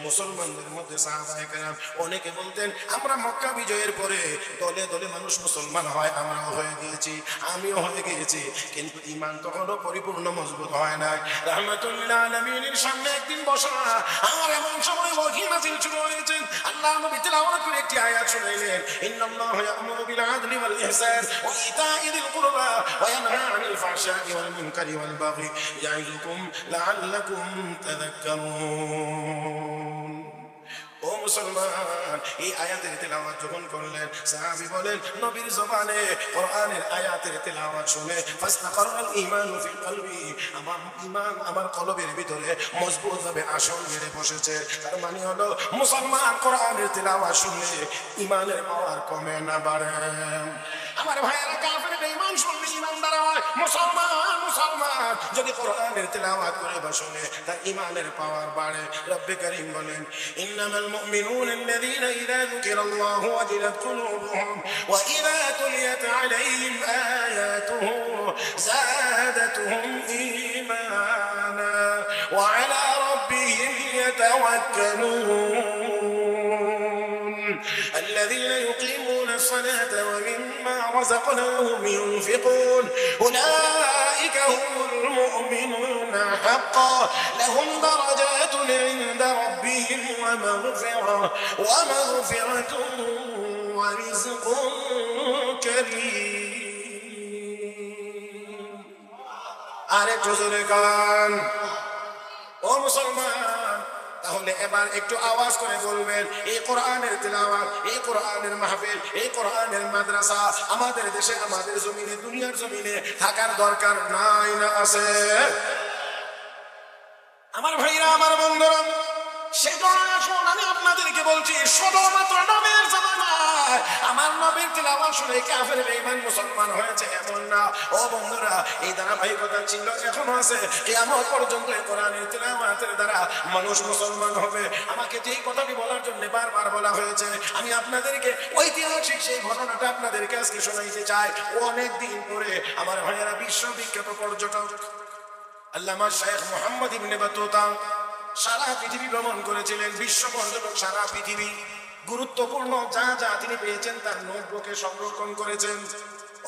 A: মুসলমানদের মধ্যে সাহাবায়ে কেরাম অনেকে বলতেন আমরা মক্কা বিজয়ের পরে দলে দলে মানুষ মুসলমান হয়, আমরাও হয়ে গিয়েছি, আমিও হয়ে গিয়েছি, কিন্তু ঈমান তখনও পরিপূর্ণ মজবুত হয় নাই। রাহমাতুল লিল আলামিনের সামনে একদিন বসা, আর এমন সময় ওহী নাযিল শুরু হয়েছে। আল্লাহ নবী তিলাওয়াত করে একটি আয়াত শুনাইলেন, ইন্নাল্লাহা ইয়া'মুরু بالعدل والإحسان وإيتاء ذي القربى وينهى عن الفحشاء والمنكر والبغي يعظكم لعلكم تذكرون। ও ও মুসলমান, এই আয়াতের তেলাওয়াত যখন করলেন সাহাবী বলেন নবীর জবানে কোরআনের আয়াতের তেলাওয়াত শুনে ফাস্তাকারাল ঈমানু ফি কলবি, আমার ঈমান আমার কলবের ভিতরে মজবুতভাবে আসন মেরে বসেছে। তার মানে হলো মুসলমান কোরআনের তেলাওয়াত শুনলে ঈমানের পাওয়ার কমে না বাড়ে। আমার ভাইয়েরা, কাফের বেঈমান শুনলে ঈমানদার হয়। মুসলমান যদি কোরআনের তেলাওয়াত করে বা শুনে তার ঈমানের পাওয়ার বাড়ে। রব্বে কারীম বলেন ইন্নামাল মুমিনুনা আল্লাযীনা ইযা যুকিরাল্লাহু ওয়াজিলাত কুলুবুহুম ওয়া ইযা তুলিয়াত আলাইহিম আয়াতুহু যাদাতুহুম ঈমানা ওয়া আলা রাব্বিহিম ইয়াতাওয়াক্কালুন الذين يقيمون الصلاة ومما رزقناهم ينفقون أولئك هم المؤمنون حقا لهم درجات عند ربهم ومغفرة ورزق كريم আরেক জোরে গান। ও মুসলমান, তাহলে এবার একটু আওয়াজ করে বলবেন এই কোরআনের তিলাওয়াত, এই কোরআনের মাহফিল, এই কোরআনের মাদ্রাসা আমাদের দেশে, আমাদের জমিনে, দুনিয়ার জমিনে থাকার দরকার নাই না আছে? আমার ভাইরা, আমার বন্ধুরা, সেজন্য এখন আমি আপনাদেরকে বলছি শুধুমাত্র নবীর জামানায় আমার নবীর তিলাওয়াত শুনে কাফের বেঈমান মুসলমান হয়েছে এমন না। ও বন্ধুরা, এই ধারাবাহিকতা ছিল, এখনো আছে, কিয়ামত পর্যন্ত এই কোরআনের তিলাওয়াতের দ্বারা মানুষ মুসলমান হবে। আমাকে যে কথাটি বলার জন্য বারবার বলা হয়েছে, আমি আপনাদেরকে ঐতিহাসিক সেই ঘটনাটা আপনাদেরকে আজকে শোনাইতে চাই। অনেক দিন পরে আমার ভাইয়েরা, বিশ্ববিখ্যাত পর্যটক আল্লামা শেখ মুহাম্মদ ইবনে বাতুতা সারা পৃথিবী ভ্রমণ করেছিলেন। বিশ্ব পর্যটক সারা পৃথিবী গুরুত্বপূর্ণ যা যা তিনি পেয়েছেন তার নোটবুকে সংরক্ষণ করেছেন।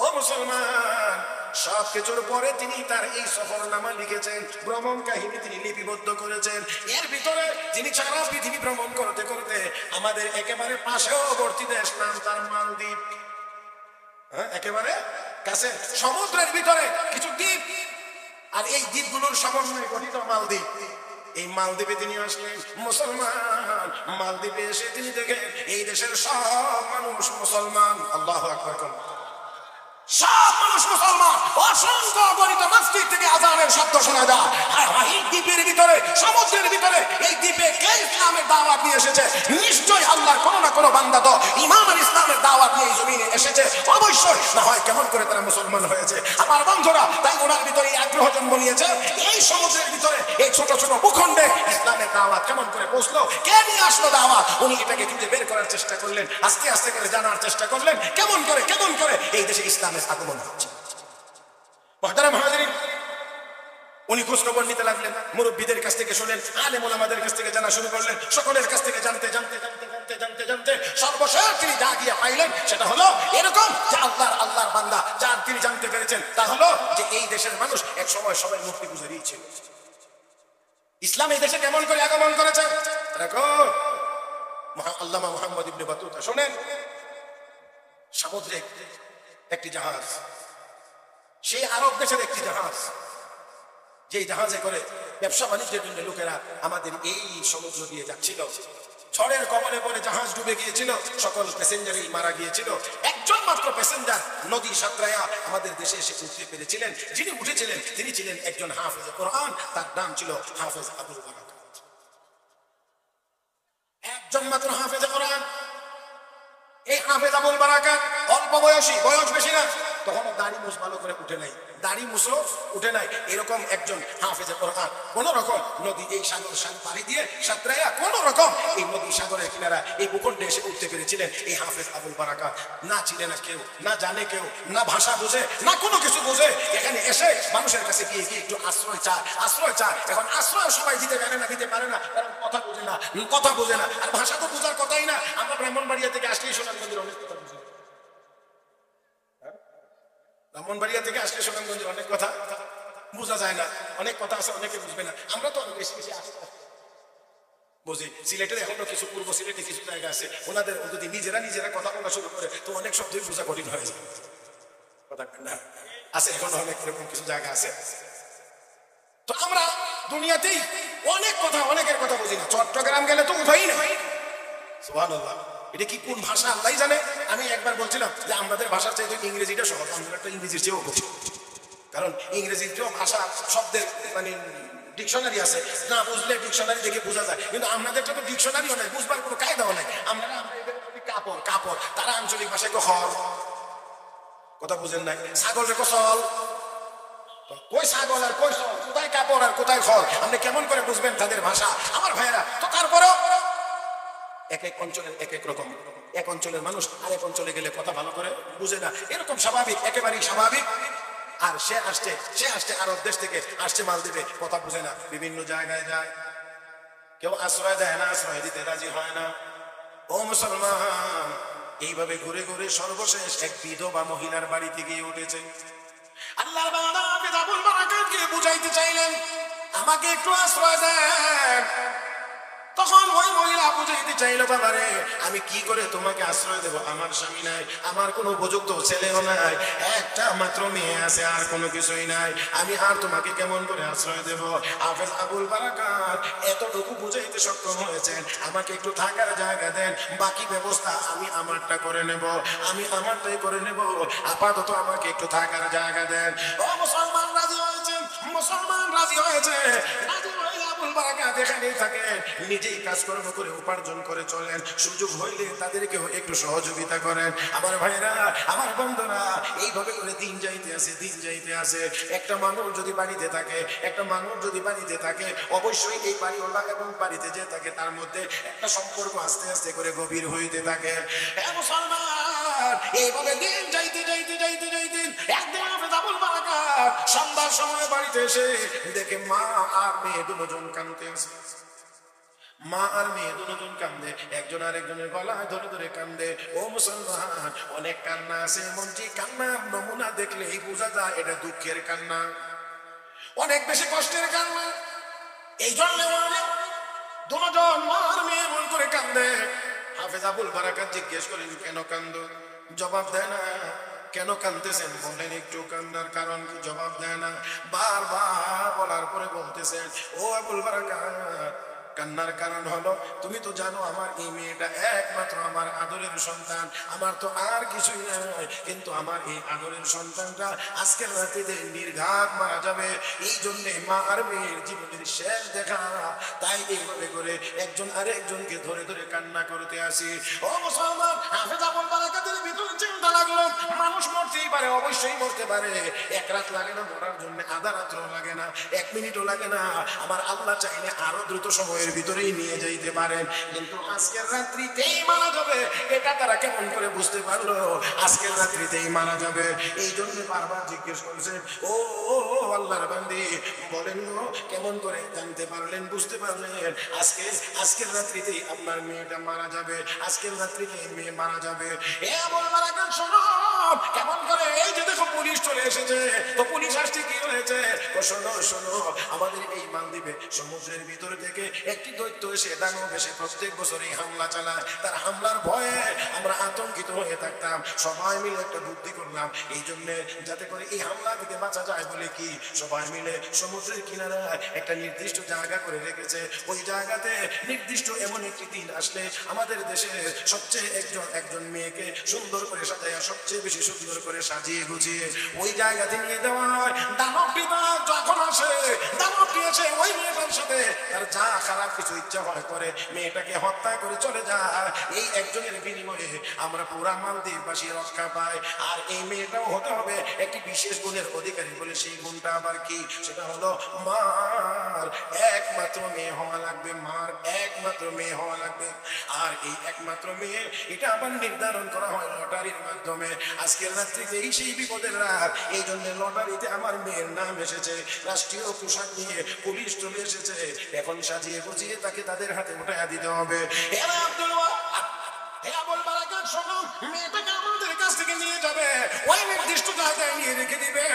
A: ও মুসলমান, সবকিছুর পরে তিনি তার এই সফরনামা লিখেছেন, ভ্রমণ কাহিনী তিনি লিপিবদ্ধ করেছেন। এর ভিতরে তিনি সারা পৃথিবী ভ্রমণ করতে করতে আমাদের একেবারে পার্শ্ববর্তী দেশ, নাম তার মালদ্বীপ, একেবারে কাছে সমুদ্রের ভিতরে কিছু দ্বীপ, আর এই দ্বীপগুলোর সমন্বয়ে গঠিত মালদ্বীপ। এই মালদ্বীপে তিনি আসলেন। মুসলমান মালদ্বীপে এসে তিনি দেখেন এই দেশের সব মানুষ মুসলমান। আল্লাহু আকবার। সব মানুষ মুসলমান। অসংখ্য গণিত মসজিদ থেকে আযানের শব্দ শোনা যায়। এই দ্বীপের ভিতরে, সমুদ্রের ভিতরে, এই দ্বীপে কে ইসলামের দাওয়াত নিয়ে এসেছে? নিশ্চয়ই আল্লাহর কোনো না কোনো বান্দা তো ঈমান আর ইসলামের দাওয়াত নিয়ে জমিনে এসেছে অবশ্যই। না হয় কেমন করে তারা মুসলমান হয়েছে? আমার বন্ধুরা, তাই ওনার ভিতরে আগ্রহ জন্ম নিয়েছে এই সমুদ্রের ভিতরে, এই ছোট ছোট ভূখণ্ডে ইসলামের দাওয়াত কেমন করে পৌঁছলো, কে নিয়ে আসলো দাওয়াত। উনি এটাকে খুঁজে বের করার চেষ্টা করলেন, আস্তে আস্তে করে জানার চেষ্টা করলেন কেমন করে এই দেশে ইসলামের আগমন হচ্ছে। মুহতারাম হাজিরিন, উনি খোঁজখবর নিতে লাগলেন, মুরব্বীদের কাছ থেকে শুনলেন, আলেম ওলামাদের কাছ থেকে জানা শুরু করলেন, সকলের কাছ থেকে জানতে সর্বশেষ তিনি যা গিয়ে পাইলেন সেটা হলো এরকম যে আল্লাহর বান্দা যার তিনি জানতে পেরেছেন তা হলো যে এই দেশের মানুষ এক সময় সবাই মূর্তি পূজারী ছিল। ইসলাম এই দেশে কেমন করে আগমন করেছে দেখো। আল্লামা মুহাম্মদ ইবনে বাতুতা শোনেন, সামুদ্রিক একটি জাহাজ, সেই আরব দেশের একটি জাহাজ, যে জাহাজে করে ব্যবসা বাণিজ্যের জন্য লোকেরা আমাদের এই সমুদ্র দিয়ে যাচ্ছিল। ঝড়ের কবলে পড়ে জাহাজ ডুবে গিয়েছিল, সকল প্যাসেঞ্জারই মারা গিয়েছিল। একজন মাত্র প্যাসেঞ্জার নদী সাঁতরায়া আমাদের দেশে এসে উঠতে পেরেছিলেন। যিনি উঠেছিলেন তিনি ছিলেন একজন হাফেজ কোরআন, তার নাম ছিল হাফেজ আবুল বারাকাত। একজন মাত্র হাফেজ কোরআন। এই হাফেজ আবুল বারাকাত অল্প বয়সী, বয়স বেশি না, তখনও দাড়ি মুছ ভালো করে উঠে নাই, দাড়ি মুছও উঠে নাই। এরকম একজন হাফেজ কোরআন কোন রকম নদী এই সাগর পাড়ি দিয়ে সাঁতরাইয়া কোন রকম এই নদী সাগরের কিনারা এই ভূখণ্ডে এসে উঠতে পেরেছিলেন। এই হাফেজ আবুল বারাকাত না চিনে না কেউ, না জানে কেউ, না ভাষা বুঝে, না কোনো কিছু বুঝে, এখানে এসে মানুষের কাছে গিয়ে একটু আশ্রয় চায়। এখন আশ্রয় সবাই দিতে পারে না, কারণ কথা বোঝে না, আর ভাষা তো বোঝার কথাই না। আমরা ব্রাহ্মণবাড়িয়া থেকে আসলেই সুনামগঞ্জের অনেক কথা বুঝি, ব্রাহ্মণবাড়িয়া থেকে আসলে সুনামগঞ্জের অনেক কথা বোঝা যায় না, অনেক কথা আছে অনেকে বুঝবে না। আমরা তো বেশি বুঝি। সিলেটের এখনো কিছু পূর্ব সিলেটে কিছু জায়গা আছে, ওনাদের যদি নিজেরা কথা বলা শুরু করে তো অনেক শব্দই বোঝা কঠিন হয়ে যায়। কথা না আছে, এখনো অনেক এরকম কিছু জায়গা আছে। তো আমরা দুনিয়াতেই অনেকের কথা বুঝি না। চট্টগ্রাম গেলে তো উঠাই না, সুবহানাল্লাহ। এটা কি কোন ভাষা আল্লাহ জানে। আমি একবার বলছিলাম যে আমাদের ভাষার চাইতে ইংরেজিটা সহজ, আমরা একটা ইংরেজির চেয়েও বুঝি, কারণ ইংরেজির চেয়েও ভাষা শব্দের মানে ডিকশনারি আছে, না বুঝলে ডিকশনারি দেখে বোঝা যায়, কিন্তু আমাদেরটা তো ডিকশনারিও নাই, বুঝবার কোনো কায়দাও নাই। আমরা কাপড় কাপড়, তারা আঞ্চলিক ভাষায় হর, কথা বুঝেন নাই, ছাগল রেখো চল, কই ছাগল আর কই চল, কোথায় কাপড় আর কোথায় খড়, আপনি কেমন করে বুঝবেন তাদের ভাষা আমার ভাইয়েরা। তো তারপরেও এক এক অঞ্চলের এক এক রকম, এক অঞ্চলের মানুষ আরেক অঞ্চলে গেলে কথা ভালো করে বুঝে না, এরকম স্বাভাবিক, একেবারেই স্বাভাবিক। আর সে আসছে আরব দেশ থেকে আসছে মালদ্বীপে, কথা বুঝে না, বিভিন্ন জায়গায় যায়, কেউ আশ্রয় দেয় না, আশ্রয় দিতে রাজি হয় না। ও মুসলমান, এইভাবে ঘুরে ঘুরে সর্বশেষ এক বিধবা মহিলার বাড়িতে গিয়ে উঠেছে। আল্লাহর বান্দা আবুল বারাকাতকে বুঝাইতে চাইলেন আমাকে একটু আশ্রয় দেন। তখন ওই মহিলা বুঝাইতে চাইল, বাবারে আমি কি করে তোমাকে আশ্রয় দেব, আমার স্বামী নাই, আমার কোনো উপযুক্ত ছেলেও নাই, একটা মাত্র মেয়ে আছে, আর কোনো কিছুই নাই, আমি আর তোমাকে কেমন করে আশ্রয় দেব। হাফেজ আবুল বারাকাত এতটুকু বুঝাইতে সক্ষম হয়েছেন, আমাকে একটু থাকার জায়গা দেন, বাকি ব্যবস্থা আমি আমারটা করে নেব, আমি আমারটাই করে নেব, আপাতত আমাকে একটু থাকার জায়গা দেন। ও মুসলমান রাজি হয়েছেন, মুসলমান রাজি হয়েছে, রাজি হয়ে আবুল বারাকাত এখানেই থাকেন, নিজেই কাজকর্ম করে উপার্জন করে চলেন, সুযোগ হইলে তাদেরকেও একটু সহযোগিতা করেন। আমার ভাইরা, আমার বন্ধুরা, এইভাবে করে দিন যাইতে আছে, দিন যাইতে আছে। একটা মানুষ যদি বাড়িতে থাকে, একটা মানুষ যদি বাড়িতে থাকে, অবশ্যই এই বাড়িওয়ালা এবং বাড়িতে যে থাকে তার মধ্যে একটা সম্পর্ক আস্তে আস্তে করে গভীর হইতে থাকে। মুসলমান, এইভাবে দিন যাইতে যাইতে যাইতে যাইতে একদিন হাফেজ আবুল বারাকাত সন্ধ্যার সময় বাড়িতে এসে দেখে মা আর মেয়ে দুজন কাঁদতে আছে। মা আর মেয়ে দুজন কান্দে, একজন আরেকজনের গলায় ধরে ধরে কান্দে। ও মুসলমান, অনেক কান্না আছে, এমনকি কান্নার নমুনা দেখলেই বোঝা যায় এটা দুঃখের কান্না, অনেক বেশি কষ্টের কান্না। এই জন্য দুজন মা আর মেয়ে মন করে কান্দে। হাফেজ আবুল বারাকাত জিজ্ঞেস করেন কেন কান্দো, জবাব দেয় না। কেন কান্দতেছেন বলেন একটু, কান্নার কারণ কি জবাব দেয় না। বারবার বলার পরে বলতেছেন, ও আবুল বারাকাত কান্নার কারণ হলো তুমি তো জানো আমার এই মেয়েটা একমাত্র আমার আদরের সন্তান, আমার তো আর কিছুই নাই, কিন্তু আমার এই আদরের সন্তানটা আজকের রাতে নির্ঘাত মারা যাবে, এই জন্যে মা আর মেয়ের জীবনের শেষ দেখা, তাই এইভাবে করে একজন আরেকজনকে ধরে ধরে কান্না করতে আসি। ও মুসলমান, হাফেজ আবুল বারাকাতের ভিতরে চিন্তা লাগলো, মানুষ মরতেই পারে, অবশ্যই মরতে পারে, এক রাত লাগে না মরার জন্য, আধা রাত্রও লাগে না, এক মিনিটও লাগে না, আমার আল্লাহ চাইলে আরো দ্রুত সময়ের ভিতরেই নিয়ে যাইতে পারেন, কিন্তু আজকের রাত্রিতেই মারা যাবে, এটা তারা কেমন করে বুঝতে পারলো আজকের রাত্রিতেই মারা যাবে। এই জন্য বারবার জিজ্ঞেস করছে, ও আল্লাহর বান্দি বলেন গো, কেমন করে জানতে পারলেন, বুঝতে পারলেন আজকের রাত্রিতেই আপনার মেয়েটা মারা যাবে, আজকের রাত্রিতেই মেয়ে মারা যাবে। এ আবুল বারাকাত শোনো, কেমন করে, এই যে দেখো পুলিশ চলে এসেছে, তো পুলিশ আসছে কি হয়েছে, শোনো শোনো, আমাদের এই মালদ্বীপে সমুদ্রের ভিতর থেকে একটি দৈত্য এসে দানব এসে প্রত্যেক বছরই হামলা চালায়, তার হামলার ভয়ে আমরা আতঙ্কিত হয়ে থাকতাম, সবাই মিলে একটা বুদ্ধি করলাম, এই জন্য যাতে করে এই হামলা থেকে বাঁচা যায় বলে কি সবাই মিলে সমুদ্রের কিনারায় একটা নির্দিষ্ট জায়গা করে রেখেছে, ওই জায়গাতে নির্দিষ্ট এমন একটি দিন আসলে আমাদের দেশে সবচেয়ে একজন মেয়েকে সুন্দর করে সাজায়, সবচেয়ে বেশি সুন্দর করে সাজিয়ে গুছিয়ে ওই জায়গাতে নিয়ে দেওয়া হয়। দানবটি যখন আসে, দানবটি এসে ওই মেয়েটার সাথে তার যা খারাপ কিছু ইচ্ছা হয় করে, মেয়েটাকে হত্যা করে চলে যায়। এই একজনের বিনিময়ে আমরা পুরা মালদ্বীপবাসী রক্ষা পাই। আর এই মেয়েটাও হতে হবে একটি বিশেষ গুণের অধিকারী, বলে সেই গুণটা আবার কি, সেটা হলো মার একমাত্র মেয়ে হওয়া লাগবে, মার একমাত্র মেয়ে হওয়া লাগবে। আর এই একমাত্র মেয়ে এটা আবার নির্ধারণ করা হয় লটারির মাধ্যমে। আজকের রাত্রিতে সেই বিপদের রাত, এই জন্য লটারিতে আমার মেয়ের নাম এসেছে, রাষ্ট্রীয় পোশাক নিয়ে পুলিশ চলে এসেছে, এখন সাজিয়ে গুছিয়ে তাকে তাদের হাতে উঠাইয়া দিতে হবে। আবুল বারাকাত শোনো, মেয়েটাকে আমাদের কাছ থেকে নিয়ে যাবে, ওই নির্দিষ্ট জায়গায় নিয়ে রেখে দিবে,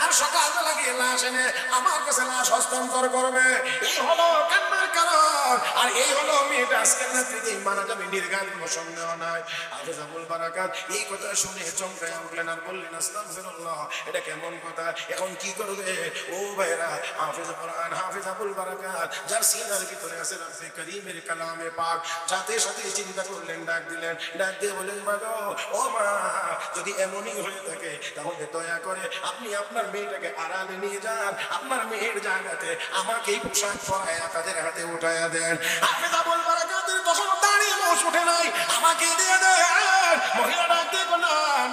A: আর সকালবেলা গিয়ে লাশ এনে আমার কাছে লাশ হস্তান্তর করবে। এই হলো কান্নার কারণ। আর এই হলো মেয়েটা আজকের রাত্রিতে মারা যাবে, নির্ঘাত কোনো সন্দেহ নাই। হাফেজ আবুল বারাকাত এই কথা শুনে চমকায় উঠলেন আর বললেন, আস্তাগফিরুল্লাহ, এটা কেমন কথা, এখন কি করবে? ও ভাইরা, হাফেজ কোরআন হাফেজ আবুল বারাকাত যার সিনার ভিতরে আছে রব্বে করিমের কালামে পাক, সাথে সাথে চিন্তা করলেন, ডাক দিলেন, ডাক দিয়ে বলেন, মা গো, ও মা, যদি এমনই হয়ে থাকে তাহলে দয়া করে আপনি আপনার মেয়েটাকে আড়ালে নিয়ে যান, আপনার মেয়ের জায়গাতে আমাকেই পোশাক পরায়া তাদের হাতে উঠাইয়া দেন। হাফেজ আবুল বারাকাতের তখন দাঁড়িয়ে বস উঠে নাই, আমাকে দিয়ে দেন। মহিলা ডাক দিয়ে বলল,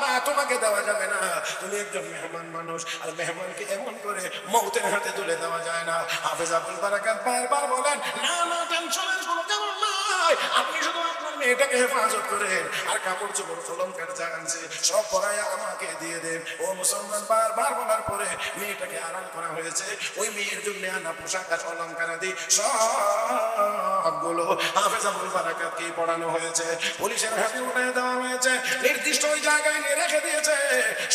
A: না, তোমাকে দেওয়া যাবে না, তুমি একজন মেহমান মানুষ, আর মেহমানকে এমন করে মৌতের হাতে তুলে দেওয়া যায় না। হাফেজ আবুল বারাকাত বারবার বলেন, না না, টেনশনের কোনো কারণ নাই, আপনি শুধু আপনার মেয়েটাকে হেফাজত করেন, আর কাপড় চোপড় অলংকার যা আনছে সব পরাইয়া আমাকে দিয়ে দেন। ও মুসলমান, বারবার বলার পরে মেয়েটাকে আড়াল করা হয়েছে। ওই মেয়ের জন্য আনা পোশাক আর অলংকার আদি সবগুলো হাফেজ আবুল বারাকাতকে পড়ানো হয়েছে, পুলিশের হাতে উঠে দেওয়া হয়েছে, নির্দিষ্ট ওই জায়গায় নিয়ে রেখে দিয়েছে,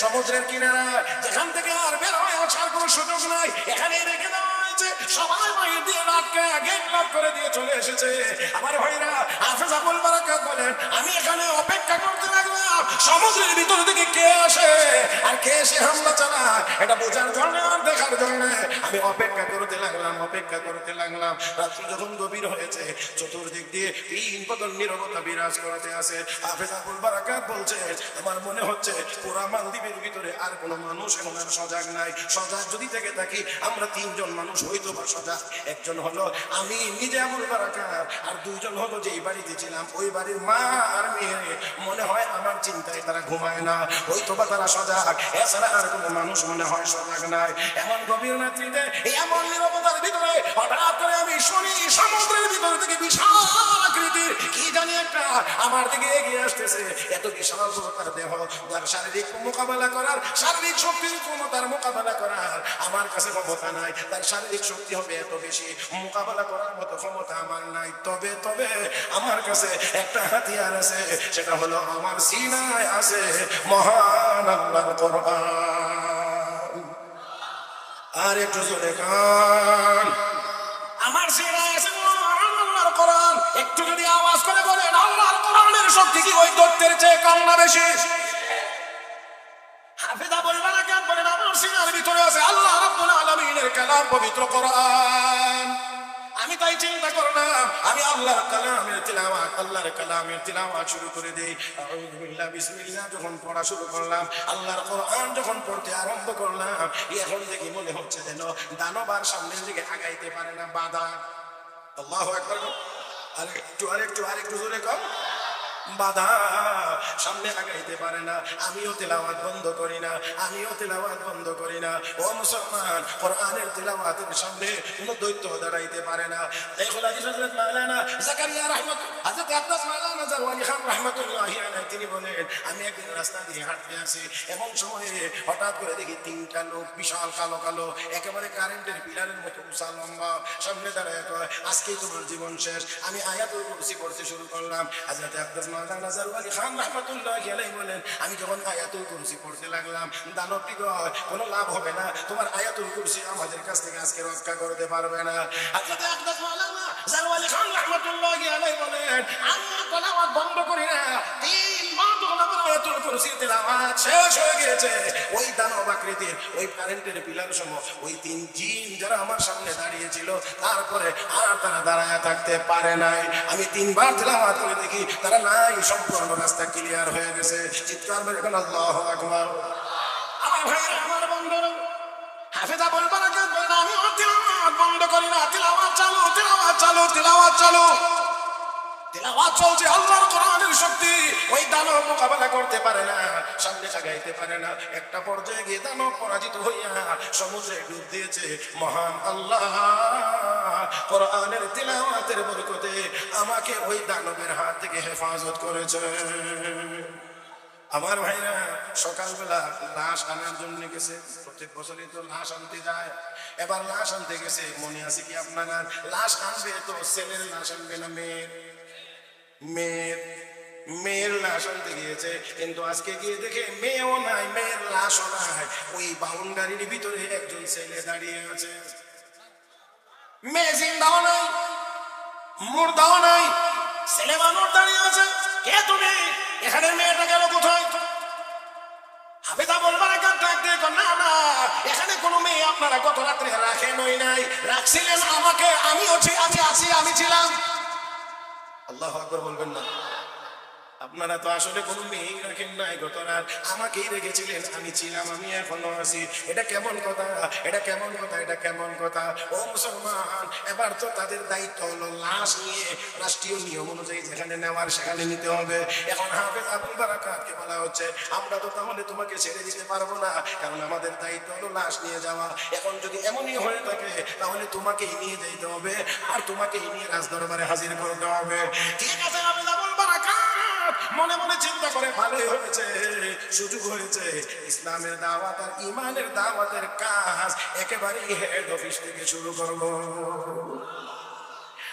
A: সমুদ্রের কিনারা, যেখান থেকে আর বের হয়ে আসার কোনো সুযোগ নাই, এখানেই রেখে দেওয়া হয়েছে। সবাই বাইরে দিয়ে রাতকে গেট লক করে দিয়ে চলে এসেছে। আমার ভাইরা, হাফেজ আবুল বারাকাত বলেন, আমি এখানে অপেক্ষা করতে লাগলাম সমুদ্রের ভিতর থেকে কে আসে আর কে এসে হামলা চালায়, এটা বোঝার জন্য আর দেখার জন্য আমি অপেক্ষা করতে লাগলাম, অপেক্ষা করতে লাগলাম। রাত্রি যখন গভীর হয়েছে, চতুর্দিক দিয়ে 3 বছর নীরবতা বিরাজ করতে আছে। হাফেজ আবুল বারাকাত বলছে, আমার মনে হচ্ছে পুরা মালদ্বীপের ভিতরে আর কোনো মানুষ এখন আর সজাগ নাই। সজাগ যদি থেকে থাকি আমরা 3 জন মানুষ হইতো বা সজাগ। একজন হলো আমি নিজে আবুল বারাকাত, আর 2 জন হলো যেই বাড়িতে ছিলাম ওই বাড়ির মা আর মেয়ে। মনে হয় আমার চিন্তায় তারা ঘুমায় না, হয়তো বা তারা সজাগ, এছাড়া আর কোনো মানুষ মনে হয় সজাগ নাই। এমন গভীর রাত্রিতে এমন নীরবতার ভিতরে হঠাৎ করে আমি শুনি সমুদ্রের ভিতর থেকে বিশাল আকৃতির কি জানি একটা আমার দিকে এগিয়ে আসতেছে। এত বিশাল তার দেহ, তার শারীরিক মোকাবেলা করার, শারীরিক শক্তির ক্ষমতার মোকাবেলা করার আমার কাছে ক্ষমতা নাই। তার শারীরিক শক্তি হবে এত বেশি, মোকাবেলা করার মতো ক্ষমতা আমার নাই। তবে তবে আমার কাছে একটা হাতিয়ার আছে, সেটা হলো আমার সিনায় আছে মহান আল্লাহর কোরআন। আর একটু জোরে কান, আমার সিনায় আছে মহান আল্লাহর কোরআন। একটু যদি আওয়াজ করে বলেন, আল্লাহর কোরআনের শক্তি কি ওই দৈত্যের চেয়ে কম না বেশি? হাফেজ আবুল বারাকাত বলেন, আমার সিনার ভিতরে আছে আল্লাহ রাব্বুল আলামিনের কালাম, পবিত্র কোরআন। আমি তাই চিন্তা করলাম, আমি আল্লাহর কালামের তিলাওয়াত, আল্লাহর কালামের তিলাওয়াত শুরু করে দেই। আউযু বিল্লাহি বিসমিল্লাহ যখন পড়া শুরু করলাম, আল্লাহর কোরআন যখন পড়তে আরম্ভ করলাম, এখন দেখি মনে হচ্ছে যেন দানব সামনের দিকে আগাইতে পারে না, বাধা। আল্লাহু আকবার। আরেকটু জোরে কম। বাধা, সামনে আগাইতে পারে না। আমিও তেলাওয়াত বন্ধ করি না, আমিও তেলাওয়াত বন্ধ করি না। ও মুসলমান, কোরআনের তেলাওয়াতের সামনে কোনো দৈত্য দাঁড়াইতে পারে না। দেখুন হযরত মাওলানা জাকারিয়া হযরত আব্বাস মাওলানা জারওয়ানি খান রাহমাতুল্লাহি আলাইহি তিনি বলেন, আমি একদিন রাস্তা দিয়ে হাঁটতে আছি, এমন সময়ে হঠাৎ করে দেখি 3টা লোক বিশাল কালো কালো, একেবারে কারেন্টের পিলারের মতো উঁচা লম্বা, সামনে দাঁড়ায় কয়, আজকেই তোমার জীবন শেষ। আমি আয়াতুল কুরসি পড়তে শুরু করলাম। হযরত আব্বাস মাওলানা জারওয়ানি খান রাহমাতুল্লাহি আলাইহি বলেন, আমি যখন আয়াতুল কুরসি পড়তে লাগলাম, দানবটি কয়, কোনো লাভ হবে না, তোমার আয়াতুল কুরসি আমাদের কাছ থেকে আজকে রক্ষা করতে পারবে না। হযরত আব্বাস মাওলানা জারওয়ানি খান রাহমাতুল্লাহি আলাইহি বলেন, আমি তেলাওয়াত বন্ধ করি না, 3 বার যখন আমার আয়াতুল কুরসি তেলাওয়াত শেষ হয়ে গেছে, ওই দানব আকৃতির, ওই কারেন্টের পিলার সম ওই 3 জিন যারা আমার সামনে দাঁড়িয়ে ছিল, তারপরে আর তারা দাঁড়ায় থাকতে পারে নাই। আমি 3 বার তেলাওয়াত করে দেখি তারা নাই, সম্পূর্ণ রাস্তা ক্লিয়ার হয়ে গেছে। চিৎকার মেরে বলেন আল্লাহু আকবার। আমার ভাইরা, আমার বন্ধুরা, হাফেজ আবুল বারাকাত বলেন, আমি তেলাওয়াত বন্ধ করি না, তেলাওয়াত চালু, তেলাওয়াত চালু, তেলাওয়াত চালু, তেলাওয়াত চলছে। আল্লাহর কোরআনের শক্তি ওই দানব মোকাবেলা করতে পারে না, সামনে আগাইতে পারে না। একটা পর্যায়ে গিয়ে দানব পরাজিত হইয়া সমুদ্রে ডুব দিয়েছে। মহান আল্লাহ কোরআনের তিলাওয়াতের বরকতে আমাকে ওই দানবের হাত থেকে হেফাজত করেছে। আমার ভাইরা, সকালবেলা লাশ আনার জন্য গেছে, প্রত্যেক বছরই তো লাশ আনতে যায়, এবার লাশ আনতে গেছে। মনে আছে কি আপনারা, লাশ আনবে তো ছেলের লাশ আনবে না মেয়ের লাশ আনতে গিয়েছে, কিন্তু আজকে গিয়ে দেখে মেয়েও নাই, মেয়ের লাশও নাই। ওই বাউন্ডারির ভিতরে একজন ছেলে দাঁড়িয়ে আছে, মেয়ে জিন্দাও নাই। মুর্দাও নাই, ছেলে মানুষ দাঁড়িয়ে আছে। কে তুমি? এখানে মেয়েটা গেল কোথায়? হাফেজা বলবার না না, এখানে কোনো মেয়ে আপনারা গত রাত্রে রাখেনই নাই, রাখছিলেন আমাকে। আমি আছি, আমি ছিলাম। আল্লাহু আকবার বলবেন না? আপনারা তো আসলে কোনো মেয়ে রাখেন নাই, গত রাত আমাকেই রেখেছিলেন, আমি ছিলাম, আমি এখনো আছি। এটা কেমন কথা? এটা কেমন কথা? এটা কেমন কথা? ও মুসলমান, এবার তো তাদের দায়িত্ব হলো লাশ নিয়ে রাষ্ট্রীয় নিয়ম অনুযায়ী যেখানে নেওয়ার সেখানে নিতে হবে। এখন হাফেজ আবুল বারাকাতকে বলা হচ্ছে আমরা তো তাহলে তোমাকে ছেড়ে দিতে পারবো না, কারণ আমাদের দায়িত্ব হলো লাশ নিয়ে যাওয়া। এখন যদি এমনই হয়ে থাকে তাহলে তোমাকেই নিয়ে যেতে হবে, আর তোমাকেই নিয়ে রাজদরবারে হাজির করতে হবে। ঠিক আছে হাফেজ আবুল বারাকাত মনে মনে চিন্তা করে, ভালোই হয়েছে, সুযোগ হয়েছে। ইসলামের দাওয়াত আর ইমানের দাওয়াতের কাজ একেবারে হেড অফিস থেকে শুরু করব।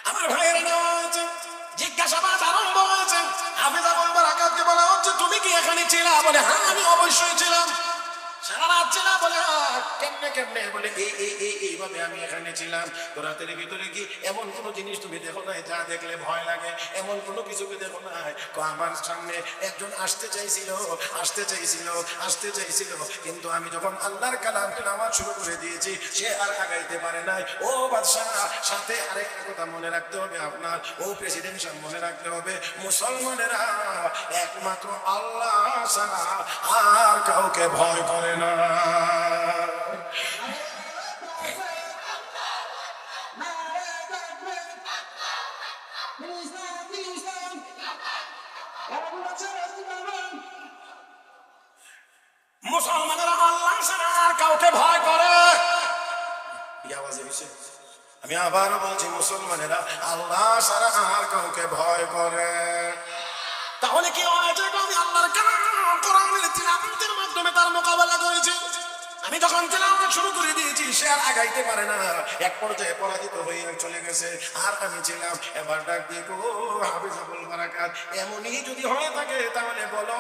A: আমার ভাইয়ের নেওয়া হয়েছে, জিজ্ঞাসাবাদ আরম্ভ হয়েছে। হাফেজ আবুল বারাকাতকে বলা হচ্ছে তুমি কি এখানে ছিলা? বলে হ্যাঁ আমি অবশ্যই ছিলাম। সারা রাত ছিলাম? বলে কেমনে? বলে এইভাবে আমি এখানে ছিলাম। তো রাতের ভিতরে কি এমন কোনো জিনিস তুমি দেখো নাই যা দেখলে ভয় লাগে? এমন কোনো কিছু দেখো নাই? আমার সামনে একজন আসতে চাইছিল, কিন্তু আমি যখন আল্লাহর কালাম তেলাওয়াত শুরু করে দিয়েছি সে আর আগাইতে পারে নাই। ও বাদশাহ, সাথে আরেকটা কথা মনে রাখতে হবে আপনার, ও প্রেসিডেন্ট সাহেব মনে রাখতে হবে, মুসলমানেরা একমাত্র আল্লাহ ছাড়া আর কাউকে ভয় করে না। মুসলমানেরা আল্লাহ ছাড়া আর কাউকে ভয় করে। আমি আবারও বলছি, মুসলমানেরা আল্লাহ ছাড়া আর কাউকে ভয় করে। তাহলে কি হয়েছে? আমি আল্লাহর কালাম কোরআনের তিলাওয়াতের মাধ্যমে তার মোকাবেলা করেছি। আমি যখন তেলাওয়াত শুরু করে দিয়েছি সে আর আগাইতে পারে না, এক পর্যায়ে পরাজিত হয়ে চলে গেছে। আর আমি ছিলাম। এবার ডাক দিয়ে গো হাফেজ আবুল বারাকাত, এমনই যদি হয়ে থাকে তাহলে বলো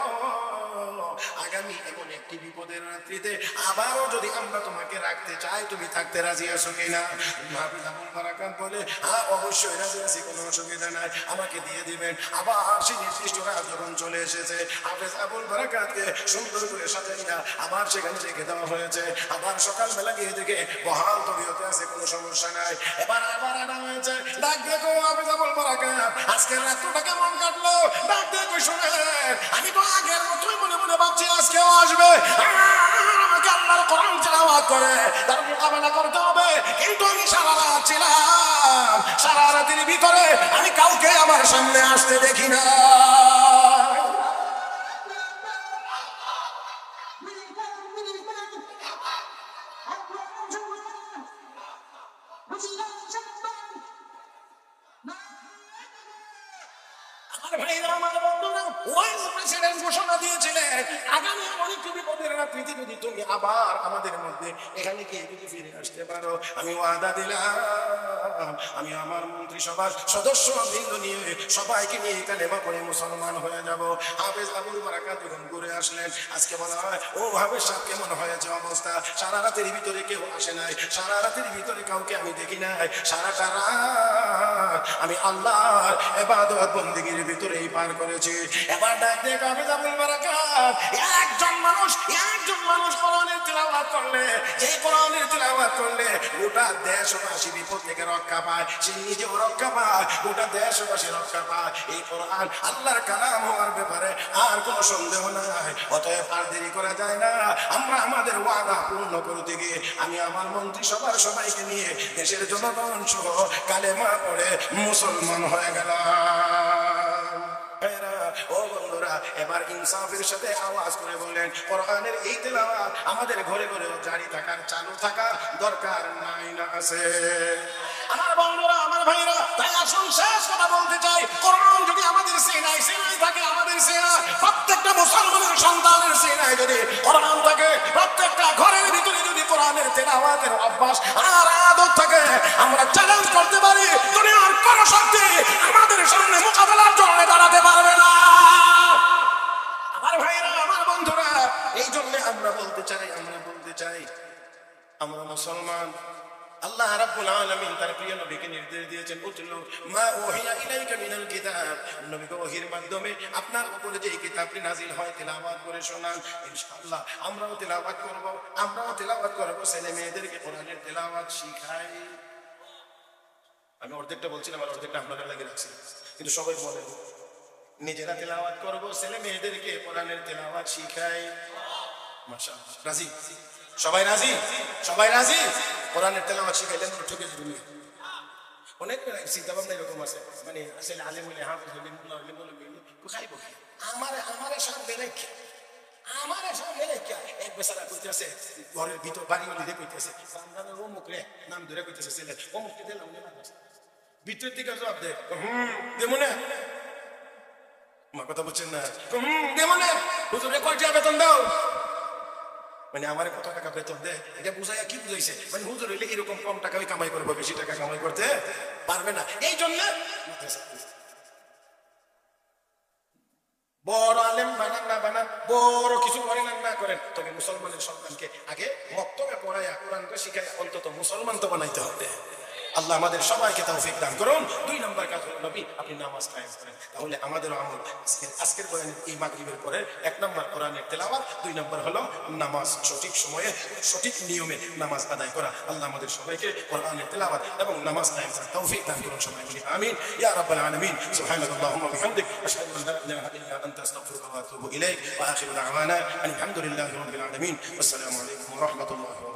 A: আগামী এমন একটি বিপদের রাত্রিতে আবারও যদি আমরা তোমাকে রাখতে চাই তুমি থাকতে রাজি আছো কিনা? হাফেজ আবুল বারাকাত বলে হ্যাঁ অবশ্যই রাজি আছি, কোনো অসুবিধা নাই, আমাকে দিয়ে দিবেন। আবার সে নির্দিষ্ট রাত যখন চলে এসেছে হাফেজ আবুল বারাকাতকে সুন্দর করে সাজাইয়া আবার সেখানে রেখে দেওয়া হয়েছে। আবার সকালবেলা গিয়ে দেখে বহাল তবিয়তে আছে, কোনো সমস্যা নাই। এবার আবার আনা হয়েছে। ডাক দেখো হাফেজ আবুল বারাকাত, আজকের রাতটা কেমন কাটলো? ডাক দেখো শুনে, আমি তো আগের মতোই মনে মনে ভাবছি আজকেও আসবে, আমাকে আল্লাহর কোরআন তেলাওয়াত করে তার মোকাবেলা করতে হবে। কিন্তু আমি সারা রাত ছিলাম, সারা রাতের ভিতরে আমি কাউকে আমার সামনে আসতে দেখি না। ঘোষণা দিয়েছিলেন আগামী অনেক বিপদের রাত্রিতে যদি তুমি আবার আমাদের মধ্যে এখানে গিয়ে যদি ফিরে আসতে পারো, আমি ওয়াদা দিলাম আমি আমার মন্ত্রিসভার সদস্য বৃন্দ নিয়ে সবাইকে নিয়ে কালেমা পড়ে মুসলমান হয়ে যাব। হাফেজ আবুল বারাকাত যখন ঘুরে আসলেন, আজকে বলা হয় ও হাফেজ সাহেব কেমন হয়েছে অবস্থা? সারা রাতের ভিতরে কেউ আসে নাই, সারা রাতের ভিতরে কাউকে আমি দেখি নাই, সারাটা রাত আমি আল্লাহর ইবাদত বন্দেগীর ভিতরেই পার করেছি। এবার ডাক দিয়ে হাফেজ আবুল বারাকাত, একজন মানুষ কোরআনের তিলাওয়াত করলে, যে কোরআনের তিলাওয়াত করলে গোটা দেশবাসী বিপদ থেকে রক্ষা পায়, সে নিজেও রক্ষা পায়, গোটা দেশবাসী রক্ষা পায়। এই কোরআন আল্লাহর কালাম হওয়ার ব্যাপারে আর কোনো সন্দেহ নাই। অতএব আর দেরি করা যায় না, আমরা আমাদের ওয়াদা পূর্ণ করতে গিয়ে আমি আমার মন্ত্রিসভার সবাইকে নিয়ে দেশের জনগণ সহ কালেমা পড়ে মুসলমান হয়ে গেলাম। ও বন্ধুরা, এবার ইনসাফের সাথে আওয়াজ করে বললেন কোরআনের এই তেলাওয়াত আমাদের ঘরে ঘরেও জারি থাকার, চালু থাকার দরকার নাই না আছে? আমার বন্ধুরা, আমার ভাইরা, তাই আসুন শেষ কথা বলতে চাই, কোরআন যদি আমাদের সিনায় থাকে, আমাদের সিনায় প্রত্যেকটা মুসলমানের সন্তানের সিনায় যদি কোরআন থাকে, প্রত্যেকটা ঘরের ভিতরে যদি কোরআনের তেলাওয়াতের অভ্যাস আর আদত থাকে, আমরা চ্যালেঞ্জ করতে পারি দুনিয়ার কোন শক্তি আমাদের সামনে মোকাবেলার জন্য দাঁড়াতে পারবে না। আমার ভাইরা, আমার বন্ধুরা, এই জন্য আমরা বলতে চাই আমরা মুসলমান, আল্লাহ রাব্বুল আলামিন তার প্রিয় নবীকে নির্দেশ দিয়েছেন, উতলু মা উহিয়া ইলাইকা মিনাল কিতাব, নবীকে ওহীর মাধ্যমে আপনার উপরে যে কিতাবটি নাজিল হয় তেলাওয়াত করে শোনান। ইনশাআল্লাহ আমরাও তেলাওয়াত করব, ছেলে মেয়েদেরকে কোরআনের তেলাওয়াত শিখাই। আমি অর্ধেকটা বলছিলাম আর অর্ধেকটা আপনাদের লাগে রাখছি, কিন্তু সবাই বলেন নিজেরা তেলাওয়াত করব, ছেলে মেয়েদেরকে কোরআনের তেলাওয়াত শিখাই। মাশাআল্লাহ, রাজি? সবাই রাজি? সবাই রাজি? কোরআনের তেলাওয়াত শিখাইলেন ঠকে যাবে। অনেক চিন্তা ভাবনা এরকম আছে, মানে আসলে আলেম হলে হাফেজ হলে মুল্লাহ হলে মৌলবি হলে খাইব কি? আমারে সামনে রেখে এক বেচারা কইতেছে ঘরের ভিতর বাড়ি গলি কইতেছে অমুক রে নাম ধরে কইতেছে ছেলে অমুককে দিলাম ভিতর দিকে জবাব দেয় দেবো না। আমার কথা বলছেন না? দেবো না। হুজুরে কয় টাকা বেতন দাও, মানে আমার কত টাকা বেতন দেয় এটা বুঝাইয়া কি বুঝাইছে, মানে হুজুর হইলে এরকম কম টাকা কামাই করবো, বেশি টাকা কামাই করতে পারবে না। এই জন্য বড় আলেম বানান না বানান, বড় কিছু করেন না করেন, তবে মুসলমানের সন্তানকে আগে মক্তবে পড়াইয়া কোরআনকে শিখাই অন্তত মুসলমান তো বানাইতে হবে। আল্লাহ আমাদের সবাইকে তৌফিক দান করুন। 2 নম্বর কাজ হলো নবী আপনি নামাজ কায়েম করেন, তাহলে আমাদের আমল আজকের বয়ানের এই মাগরিবের পরে 1 নম্বর কোরআনের তেলাওয়াত, 2 নম্বর হলো নামাজ সঠিক সময়ে সঠিক নিয়মে নামাজ আদায় করা। আল্লাহ আমাদের সবাইকে কোরআনের তেলাওয়াত এবং নামাজ কায়েম করার তৌফিক দান করুন। সবাই বলি আমিন ইয়া রাব্বাল আলামিন। সুবহানাল্লাহুম্মা ওয়া বিহামদিক আশহাদু আন লা ইলাহা ইল্লা আনতা আস্তাগফিরুকা ওয়া আতুবু ইলাইক ওয়া আখিরু দাওয়ানা আলহামদুলিল্লাহি রাব্বিল আলামিন। আসসালামু আলাইকুম ওয়া রাহমাতুল্লাহি ওয়া বারাকাতুহু।